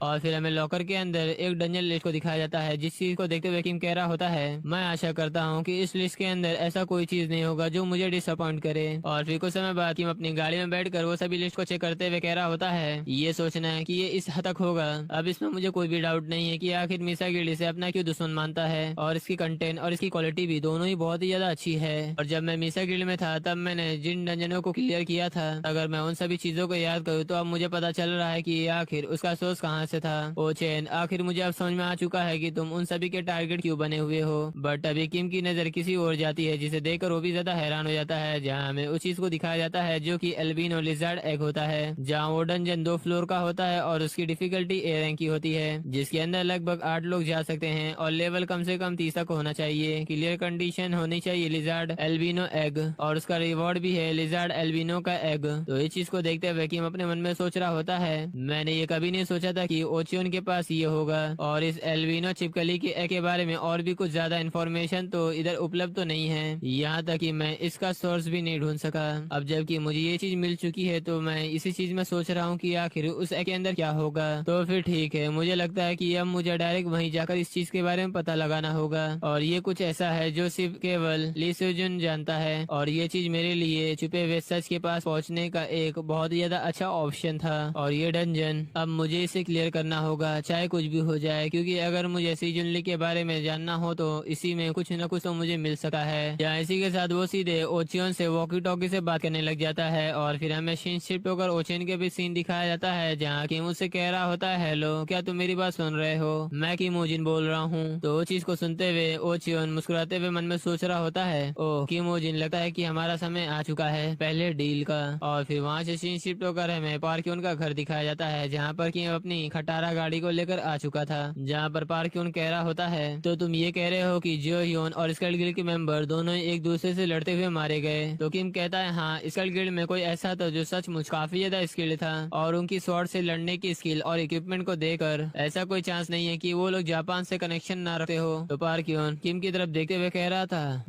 और फिर हमें लॉकर के अंदर एक डंजन लिस्ट को दिखाया जाता है, जिस चीज को देखते हुए किम कह रहा होता है, मैं आशा करता हूँ कि इस लिस्ट के अंदर ऐसा कोई चीज नहीं होगा जो मुझे डिसअपॉइंट करे। और फिर कुछ समय बाद किम अपनी गाड़ी में बैठकर वो सभी लिस्ट को चेक करते हुए कह रहा होता है, ये सोचना है कि ये इस हद तक होगा। अब इसमें मुझे कोई भी डाउट नहीं है कि आखिर मीसा गिल्ड इसे अपना क्यों दुश्मन मानता है, और इसकी कंटेंट और इसकी क्वालिटी भी दोनों ही बहुत ही ज्यादा अच्छी है। और जब मैं मीसा गिल्ड में था तब मैंने जिन डंजनों को क्लियर किया था, अगर मैं उन सभी चीजों को याद करूँ तो अब मुझे पता चल रहा है कि आखिर उसका सोर्स कहाँ से था। ओ चैन, आखिर मुझे अब समझ में आ चुका है कि तुम उन सभी के टारगेट क्यों बने हुए हो। बट अभी किम की नजर किसी और जाती है, जिसे देखकर वो भी ज्यादा हैरान हो जाता है, जहाँ हमें उस चीज को दिखाया जाता है जो कि एल्बिनो लिजर्ड एग होता है, जहाँ वो डंजन 2 फ्लोर का होता है और उसकी डिफिकल्टी ए रैंक की होती है, जिसके अंदर लगभग 8 लोग जा सकते हैं और लेवल कम से कम 30 तक होना चाहिए। क्लियर कंडीशन होनी चाहिए लिजर्ड एल्बिनो एग, और उसका रिवॉर्ड भी है लिजर्ड एल्बिनो का एग। तो इस चीज को देखते हुए किम अपने मन में सोच रहा होता है, मैंने ये कभी नहीं सोचा था कि ओचियन के पास ये होगा, और इस एल्बिनो छिपकली के एग के बारे में और भी कुछ ज्यादा इन्फॉर्मेशन तो इधर उपलब्ध तो नहीं है, यहाँ तक कि मैं इसका सोर्स भी नहीं ढूंढ सका। अब जबकि मुझे ये चीज मिल चुकी है तो मैं इसी चीज में सोच रहा हूँ कि आखिर उस एग के अंदर क्या होगा। तो फिर ठीक है, मुझे लगता है कि अब मुझे डायरेक्ट वहीं जाकर इस चीज के बारे में पता लगाना होगा, और ये कुछ ऐसा है जो सिर्फ केवल ली सुजुन जानता है, और ये चीज मेरे लिए छुपे हुए सच के पास पहुंचने का एक बहुत ही ज्यादा अच्छा ऑप्शन था। और ये डंजन अब मुझे इसे क्लियर करना होगा, चाहे कुछ भी हो जाए, क्योंकि अगर मुझे सीजुनली के बारे में जानना हो तो इसी में कुछ न कुछ तो मुझे मिल सका है। या इसी के साथ वो सीधे ओचियन से वॉकी टॉकी से बात करने लग जाता है, और फिर हमें सीन शिफ्ट होकर ओचियन के भी सीन दिखाया जाता है, जहाँ किम उससे कह रहा होता है, हेलो, क्या तुम मेरी बात सुन रहे हो, मैं किमोजिन बोल रहा हूँ। तो वो चीज को सुनते हुए ओचियन मुस्कुराते हुए मन में सोच रहा होता है, ओह किमोजिन, लगता है कि हमारा समय आ चुका है पहले डील का। और फिर वहाँ से सीन शिफ्ट होकर हमें पार्क्यून का घर दिखाया जाता है, जहाँ पर किम अपनी खटारा गाड़ी को लेकर आ चुका था, जहाँ पर पार्क्यून कह रहा होता है, तो तुम ये कह रहे हो कि जो ह्योन और स्कल गिल्ड के मेंबर दोनों एक दूसरे से लड़ते हुए मारे गए। तो किम कहता है, हाँ, स्कल गिल्ड में कोई ऐसा था जो सचमुच काफी ज्यादा स्किल्ड था, और उनकी स्वॉर्ड से लड़ने की स्किल और इक्विपमेंट को देखकर ऐसा कोई चांस नहीं है कि वो लोग जापान से कनेक्शन ना रखते हो। तो पार्क्यून किम की तरफ देखते हुए कह रहा था,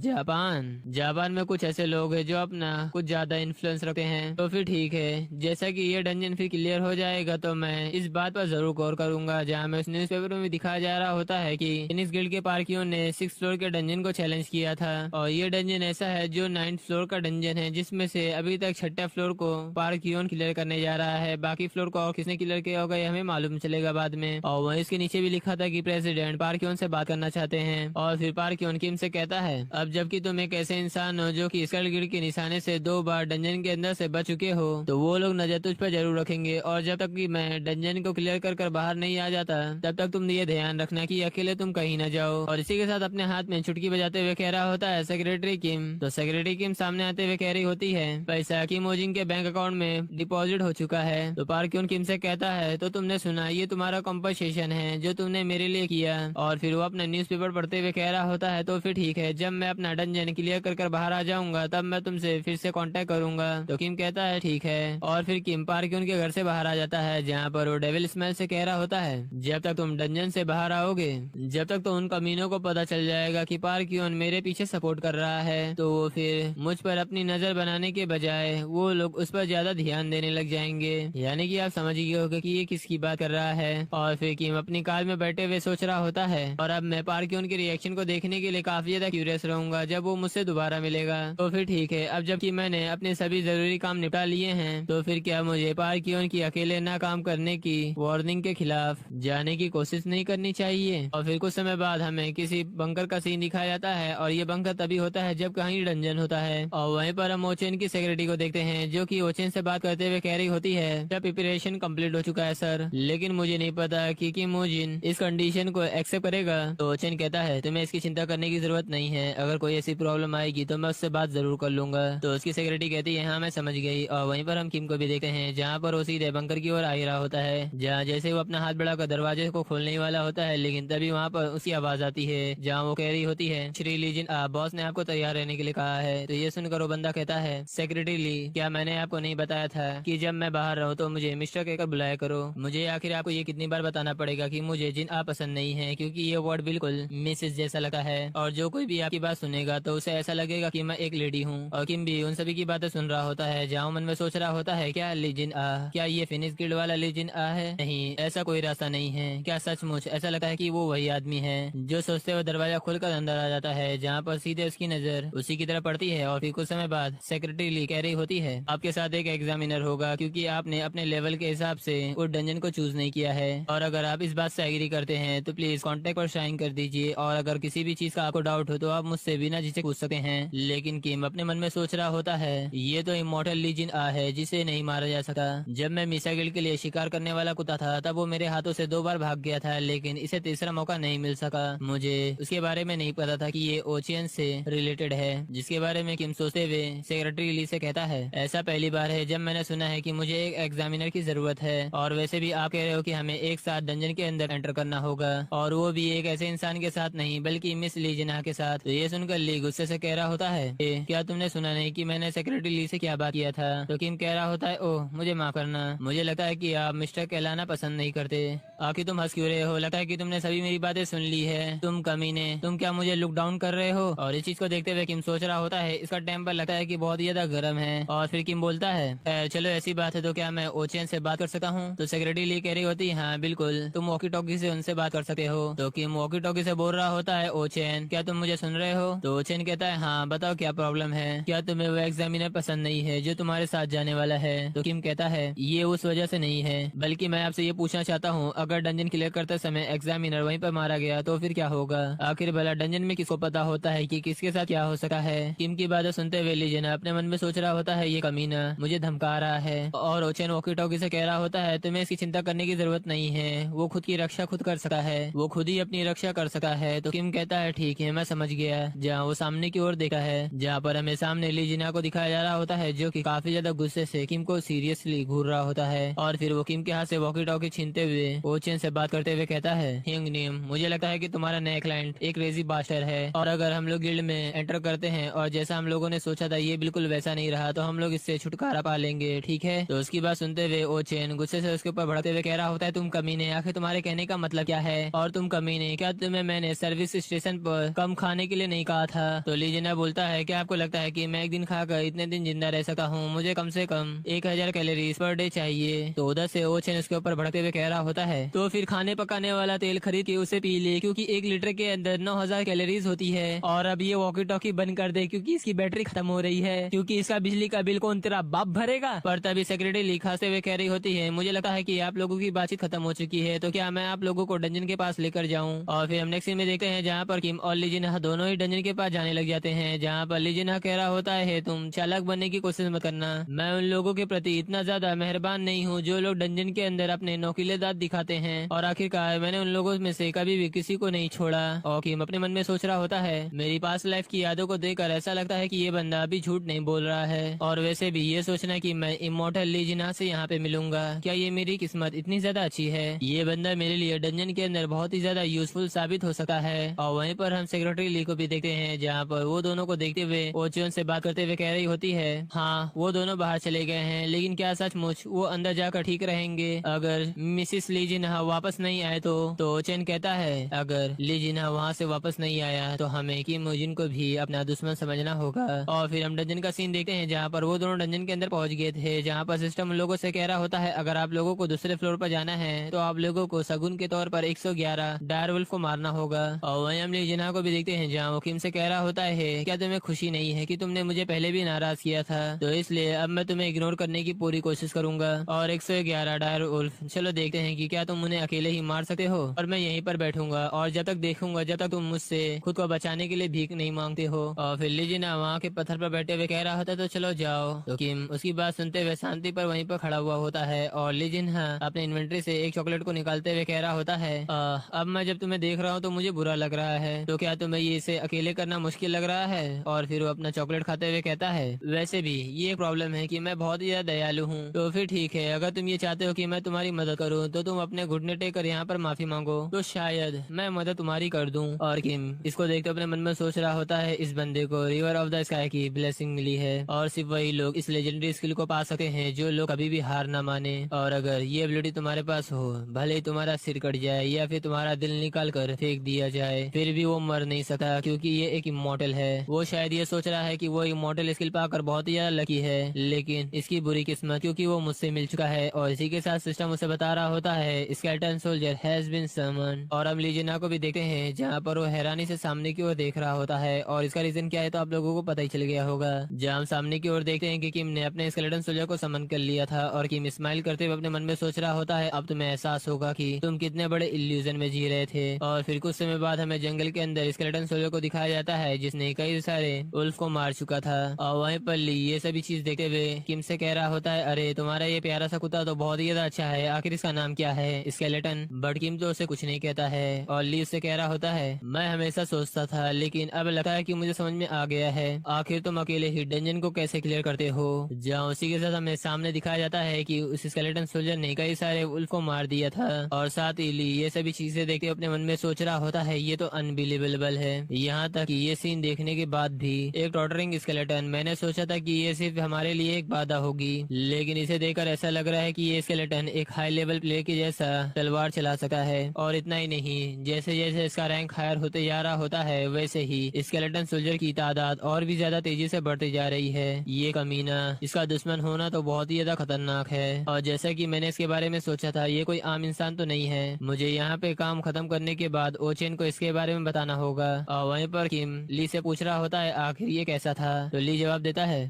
जापान, जापान में कुछ ऐसे लोग हैं जो अपना कुछ ज्यादा इन्फ्लुएंस रखते हैं। तो फिर ठीक है, जैसा कि ये डंजन फिर क्लियर हो जाएगा तो मैं इस बात पर जरूर गौर करूंगा, जहाँ में उस न्यूज़पेपर में दिखाया जा रहा होता है कि फिनिक्स गिल्ड के पार्कियों ने 6th फ्लोर के डंजन को चैलेंज किया था, और ये डंजन ऐसा है जो 9th फ्लोर का डंजन है, जिसमें से अभी तक 6ठे फ्लोर को पार्कियोन क्लियर करने जा रहा है। बाकी फ्लोर को और किसने क्लियर किया होगा ये हमें मालूम चलेगा बाद में। और वहीं इसके नीचे भी लिखा था कि प्रेसिडेंट पार्कियोन से बात करना चाहते हैं। और फिर पार्कियोन किम से कहता है, अब जबकि तुम एक ऐसे इंसान हो जो कि स्कल गिल्ड के निशाने से 2 बार डंजन के अंदर से बच चुके हो, तो वो लोग नजर तुझ पर जरूर रखेंगे, और जब तक कि मैं डंजन को क्लियर कर बाहर नहीं आ जाता तब तक तुम ये ध्यान रखना कि अकेले तुम कहीं न जाओ। और इसी के साथ अपने हाथ में चुटकी बजाते हुए कह रहा होता है, सेक्रेटरी किम। तो सेक्रेटरी किम सामने आते हुए कह रही होती है, पैसा किमोजिन के बैंक अकाउंट में डिपॉजिट हो चुका है। तो पार्क्यून किम से कहता है, तो तुमने सुना, ये तुम्हारा कॉम्पनसेशन है जो तुमने मेरे लिए किया। और फिर वो अपना न्यूज़पेपर पढ़ते हुए कह रहा होता है, तो फिर ठीक है, जब मैं अपना डंजन क्लियर कर बाहर आ जाऊंगा तब मैं तुमसे फिर से कांटेक्ट करूंगा। तो किम कहता है, ठीक है। और फिर किम पार्क्यून के घर से बाहर आ जाता है, जहाँ पर वो डेविल स्मेल से कह रहा होता है, जब तक तुम डंजन से बाहर आओगे, जब तक तो उन कमीनों को पता चल जाएगा कि पार्क्यून मेरे पीछे सपोर्ट कर रहा है, तो वो फिर मुझ पर अपनी नजर बनाने के बजाय वो लोग उस पर ज्यादा ध्यान देने लग जाएंगे। यानी कि आप समझ गए होंगे कि ये किसकी बात कर रहा है। और फिर किम अपनी कार में बैठे हुए सोच रहा होता है, और अब मैं पार्क्यून के रिएक्शन को देखने के लिए काफी ज्यादा क्यूरियस रहूंगा जब वो मुझसे दोबारा मिलेगा। तो फिर ठीक है, अब जबकि मैंने अपने सभी जरूरी काम निपटा लिए हैं, तो फिर क्या मुझे पार्क्यून की अकेले ना काम करने की वार्निंग के खिलाफ जाने की कोशिश नहीं करनी चाहिए। और फिर कुछ समय बाद हमें किसी बंकर का सीन दिखाया जाता है, और ये बंकर तभी होता है जब कहीं डंजन होता है। और वहीं पर हम ओचेन की सेक्रेटरी को देखते हैं, जो कि ओचेन से बात करते हुए कह रही होती है, जब प्रिपरेशन कंप्लीट हो चुका है सर, लेकिन मुझे नहीं पता कि किमोजिन इस कंडीशन को एक्सेप्ट करेगा। तो ओचेन कहता है, तुम्हें इसकी चिंता करने की जरूरत नहीं है, अगर कोई ऐसी प्रॉब्लम आएगी तो मैं उससे बात जरूर कर लूंगा। तो उसकी सेक्रेटरी कहती है, हाँ मैं समझ गई। और वहीं पर हम किम को भी देखते हैं, जहाँ पर वो सीधे बंकर की ओर आ ही रहा होता है, जहाँ जैसे वो अपना हाथ बढ़ाकर दरवाजे को खोलने ही वाला होता है, लेकिन तभी वहाँ पर उसकी आवाज आती है, जहाँ वो कह रही होती है, श्री लीजिन, बॉस ने आपको तैयार रहने के लिए कहा है। तो ये सुनकर वो बंदा कहता है, सेक्रेटरी ली, क्या मैंने आपको नहीं बताया था कि जब मैं बाहर रहूं तो मुझे मिस्टर कहकर बुलाया करो। मुझे आखिर आपको ये कितनी बार बताना पड़ेगा कि मुझे जिन आप पसंद नहीं है, क्योंकि ये वर्ड बिल्कुल मिसेस जैसा लगता है, और जो कोई भी आपकी बात सुनेगा तो उसे ऐसा लगेगा कि मैं एक लेडी हूँ। और किम भी उन सभी की बातें सुन रहा होता है, जहाँ मन में सोच रहा होता है, क्या लीजिन क्या ये फिनिक्स गिल्ड वाला लीजिन रहा है? नहीं, ऐसा कोई रास्ता नहीं है। क्या सचमुच ऐसा लगता है कि वो वही आदमी है जो सोचते हुए दरवाजा खोलकर अंदर आ जाता है, जहाँ पर सीधे उसकी नजर उसी की तरफ पड़ती है और फिर कुछ समय बाद सेक्रेटरी ली कह रही होती है, आपके साथ एक एग्जामिनर होगा क्योंकि आपने अपने लेवल के हिसाब से उस डंजन को चूज नहीं किया है, और अगर आप इस बात से एग्री करते हैं तो प्लीज कॉन्टेक्ट पर साइन कर दीजिए, और अगर किसी भी चीज का आपको डाउट हो तो आप मुझसे बिना झिझक पूछ सकते हैं। लेकिन किम अपने मन में सोच रहा होता है, ये तो इमॉर्टल लीजिन आ है जिसे नहीं मारा जा सकता। जब मैं मिसा गिल्ड के लिए शिकार करने वाला कुत्ता था तब वो मेरे हाथों से 2 बार भाग गया था, लेकिन इसे तीसरा मौका नहीं मिल सका। मुझे उसके बारे में नहीं पता था कि ये ओचियन से रिलेटेड है, जिसके बारे में किम सोचते हुए सेक्रेटरी ली से कहता है, ऐसा पहली बार है जब मैंने सुना है कि मुझे एक एग्जामिनर की जरूरत है, और वैसे भी आप कह रहे हो कि हमें एक साथ डंजन के अंदर एंटर करना होगा, और वो भी एक ऐसे इंसान के साथ नहीं बल्कि मिस ली जिना के साथ। तो ये सुनकर ली गुस्से से कह रहा होता है, क्या तुमने सुना नहीं कि मैंने सेक्रेटरी ली से क्या बात किया था? तो किम कह रहा होता है, ओह मुझे माफ करना, मुझे लगता है कि आप मिस्टर कहलाना पसंद नहीं करते। आखिर तुम हंस क्यों रहे हो? लगता है कि तुमने सभी मेरी बातें सुन ली है। तुम कमीने, तुम क्या मुझे लुक डाउन कर रहे हो? और इस चीज को देखते हुए किम सोच रहा होता है, इसका टेम्पर लगता है कि बहुत ही ज्यादा गर्म है। और फिर किम बोलता है, चलो ऐसी बात है तो क्या मैं ओचेन से बात कर सकता हूँ? तो सेक्रेटरी ली कह रही होती है, हाँ बिल्कुल, तुम वॉकी टॉकी से उनसे बात कर सकते हो। तो किम वॉकी टॉकी से बोल रहा होता है, ओचेन क्या तुम मुझे सुन रहे हो? तो ओचेन कहता है, हाँ बताओ क्या प्रॉब्लम है? क्या तुम्हें वो एग्जामिनर पसंद नहीं है जो तुम्हारे साथ जाने वाला है? तो किम कहता है, ये उस वजह से नहीं है, बल्कि मैं आपसे ये पूछना चाहता हूँ, अगर डंजन क्लियर करते समय एग्जामिनर वहीं पर मारा गया तो फिर क्या होगा? आखिर भला डंजन में किसको पता होता है कि किसके साथ क्या हो सका है? किम की बातें सुनते हुए लीजन अपने मन में सोच रहा होता है, ये कमीना मुझे धमका रहा है। और ओचेन वॉकी टॉकी से कह रहा होता है, तुम्हें इसकी चिंता करने की जरूरत नहीं है, वो खुद की रक्षा खुद कर सकता है, वो खुद ही अपनी रक्षा कर सकता है। तो किम कहता है, ठीक है मैं समझ गया। जहाँ वो सामने की ओर देखा है, जहाँ पर हमें सामने लीजिना को दिखाया जा रहा होता है, जो कि काफी ज्यादा गुस्से से किम को सीरियसली घूर रहा होता है, और फिर वो किम के हाथ से वॉकी टॉकी छीनते हुए ओचेन से बात करते हुए कहता है, हिंग नीम मुझे लगता है कि तुम्हारा नया क्लाइंट एक क्रेजी बास्टर है, और अगर हम लोग गिल्ड में एंटर करते हैं और जैसा हम लोगों ने सोचा था ये बिल्कुल वैसा नहीं रहा, तो हम लोग इससे छुटकारा पा लेंगे, ठीक है? तो उसकी बात सुनते हुए ओचेन गुस्से से उसके ऊपर भड़कते हुए कह रहा होता है, तुम कमीने, आखिर तुम्हारे कहने का मतलब क्या है? और तुम कमीने, क्या तुम्हें मैंने सर्विस स्टेशन पर कम खाने के लिए नहीं कहा था? तो लीजेंडा बोलता है, क्या आपको लगता है कि मैं एक दिन खाकर इतने दिन जिंदा रह सकता हूँ? मुझे कम से कम 1000 कैलोरीज पर डे चाहिए। तो उधर से ओचेन उसके ऊपर भड़कते हुए कह रहा होता है, तो फिर खाने पकाने वाला तेल खरीद के उसे पी ले, क्योंकि 1 लीटर के अंदर 9000 कैलोरीज होती है। और अब ये वॉकी टॉकी बंद कर दे क्योंकि इसकी बैटरी खत्म हो रही है, क्योंकि इसका बिजली का बिल कौन तेरा बाप भरेगा? पर तभी सेक्रेटरी ली खाते हुए कह रही होती है, मुझे लगता है कि आप लोगों की बातचीत खत्म हो चुकी है, तो क्या मैं आप लोगों को डंजन के पास लेकर जाऊं? और फिर हम नेक्स्ट सीन में देखते हैं जहाँ पर किम और लीजिना दोनों ही डंजन के पास जाने लग जाते हैं, जहाँ पर लीजिना कह रहा होता है, तुम चालाक बनने की कोशिश मत करना, मैं उन लोगों के प्रति इतना ज्यादा मेहरबान नहीं हूँ जो लोग डंजन के अंदर अपने नोकीले दांत दिखाते हैं, और आखिरकार मैंने उन लोगों में से कभी भी किसी को नहीं छोड़ा। और किम अपने मन में सोच रहा होता है, मेरी पास्ट लाइफ की यादों को देखकर ऐसा लगता है कि ये बंदा अभी झूठ नहीं बोल रहा है, और वैसे भी ये सोचना कि मैं इमोर्टल लीजिना से यहाँ पे मिलूंगा, क्या ये मेरी किस्मत इतनी ज्यादा अच्छी है? ये बंदा मेरे लिए डंजन के अंदर बहुत ही ज्यादा यूजफुल साबित हो सकता है। और वहीं पर हम सेक्रेटरी ली को भी देखते हैं, जहाँ पर वो दोनों को देखते हुए ओचोन से बात करते हुए कह रही होती है, हाँ वो दोनों बाहर चले गए हैं, लेकिन क्या सचमुच वो अंदर जाकर ठीक रहेंगे अगर मिसिस लीजिना वापस नहीं आए? तो ओचेन कहता है, अगर लीजिना वहाँ से वापस नहीं आया तो हमें किम ओजिन को भी अपना दुश्मन समझना होगा। और फिर हम डंजन का सीन देखते हैं, जहाँ पर वो दोनों डंजन के अंदर पहुंच गए थे, जहाँ पर सिस्टम उन लोगों से कह रहा होता है, अगर आप लोगों को दूसरे फ्लोर पर जाना है तो आप लोगों को सगुन के तौर पर 111 डायरवुल्फ को मारना होगा। और वहीं हम लीजिना को भी देखते हैं, जहाँ वो किम से कह रहा होता है, क्या तुम्हें खुशी नहीं है कि तुमने मुझे पहले भी नाराज किया था? तो इसलिए अब मैं तुम्हें इग्नोर करने की पूरी कोशिश करूंगा, और 111 डायरवुल्फ, चलो देखते हैं कि क्या तुम उन्हें अकेले ही मार सकते हो, और मैं यहीं पर बैठूंगा और जब तक देखूंगा जब तक तुम मुझसे खुद को बचाने के लिए भीख नहीं मांगते हो। और फिर लीजिना वहाँ के पत्थर पर बैठे हुए कह रहा होता, तो चलो जाओ। तो किम उसकी बात सुनते हुए शांति पर वहीं पर खड़ा हुआ होता है, और लीजिना अपने इन्वेंट्री से एक चॉकलेट को निकालते हुए कह रहा होता है, अब मैं जब तुम्हें देख रहा हूँ तो मुझे बुरा लग रहा है, तो क्या तुम्हें ये इसे अकेले करना मुश्किल लग रहा है? और फिर वो अपना चॉकलेट खाते हुए कहता है, वैसे भी ये प्रॉब्लम है कि मैं बहुत ही ज्यादा दयालु हूँ, तो फिर ठीक है, अगर तुम ये चाहते हो कि मैं तुम्हारी मदद करूँ तो तुम अपने अपने घुटने टेक कर यहाँ पर माफी मांगो तो शायद मैं मदद तुम्हारी कर दूं। और किम इसको देखते अपने मन में सोच रहा होता है इस बंदे को रिवर ऑफ द स्काई की ब्लेसिंग मिली है और सिर्फ वही लोग इस लेजेंडरी स्किल को पा सकते हैं जो लोग कभी भी हार ना माने। और अगर ये एबिलिटी तुम्हारे पास हो, भले ही तुम्हारा सिर कट जाए या फिर तुम्हारा दिल निकाल कर फेंक दिया जाए, फिर भी वो मर नहीं सकता क्योंकि ये एक इमॉर्टल है। वो शायद ये सोच रहा है कि वो इमॉर्टल स्किल पाकर बहुत ही ज्यादा लकी है, लेकिन इसकी बुरी किस्मत क्योंकि वो मुझसे मिल चुका है। और इसी के साथ सिस्टम उसे बता रहा होता है स्केलेटन सोल्जर हैज बीन समन। और हम लीजेना को भी देखते हैं जहाँ पर वो हैरानी से सामने की ओर देख रहा होता है और इसका रीजन क्या है तो आप लोगों को पता ही चल गया होगा। जहाँ हम सामने की ओर देखते हैं कि किम ने अपने स्केलेटन सोल्जर को समन कर लिया था और किम स्माइल करते हुए अपने मन में सोच रहा होता है अब तुम्हें एहसास होगा कि तुम कितने बड़े इल्यूजन में जी रहे थे। और फिर कुछ समय बाद हमें जंगल के अंदर स्केलेटन सोल्जर को दिखाया जाता है जिसने कई सारे उल्फ को मार चुका था। और वहीं पर ली ये सभी चीज देखते हुए किम से कह रहा होता है अरे तुम्हारा ये प्यारा सा कुत्ता तो बहुत ही ज्यादा अच्छा है, आखिर इसका नाम क्या है? स्केलेटन। बट किम तो उसे कुछ नहीं कहता है और ली उससे कह रहा होता है मैं हमेशा सोचता था लेकिन अब लगता है कि मुझे समझ में आ गया है, आखिर तुम अकेले ही डंजन को कैसे क्लियर करते हो। जहाँ उसी के साथ हमें सामने दिखाया जाता है कि उस स्केलेटन सोल्जर ने कई सारे उल्फ को मार दिया था और साथ ही ली ये सभी चीजें देखते अपने मन में सोच रहा होता है ये तो अनबिलीवेबल है। यहाँ तक कि ये सीन देखने के बाद भी एक टॉटरिंग स्केलेटन, मैंने सोचा था कि ये सिर्फ हमारे लिए एक बाधा होगी, लेकिन इसे देखकर ऐसा लग रहा है कि ये स्केलेटन एक हाई लेवल प्लेयर के जैसा तलवार चला सका है। और इतना ही नहीं, जैसे जैसे इसका रैंक हायर होते जा रहा होता है वैसे ही स्केलेटन सोल्जर की तादाद और भी ज्यादा तेजी से बढ़ती जा रही है। ये कमीना, इसका दुश्मन होना तो बहुत ही ज्यादा खतरनाक है। और जैसा कि मैंने इसके बारे में सोचा था ये कोई आम इंसान तो नहीं है, मुझे यहाँ पे काम खत्म करने के बाद ओचेन को इसके बारे में बताना होगा। और वहीं पर किम ली से पूछ रहा होता है आखिर ये कैसा था, तो ली जवाब देता है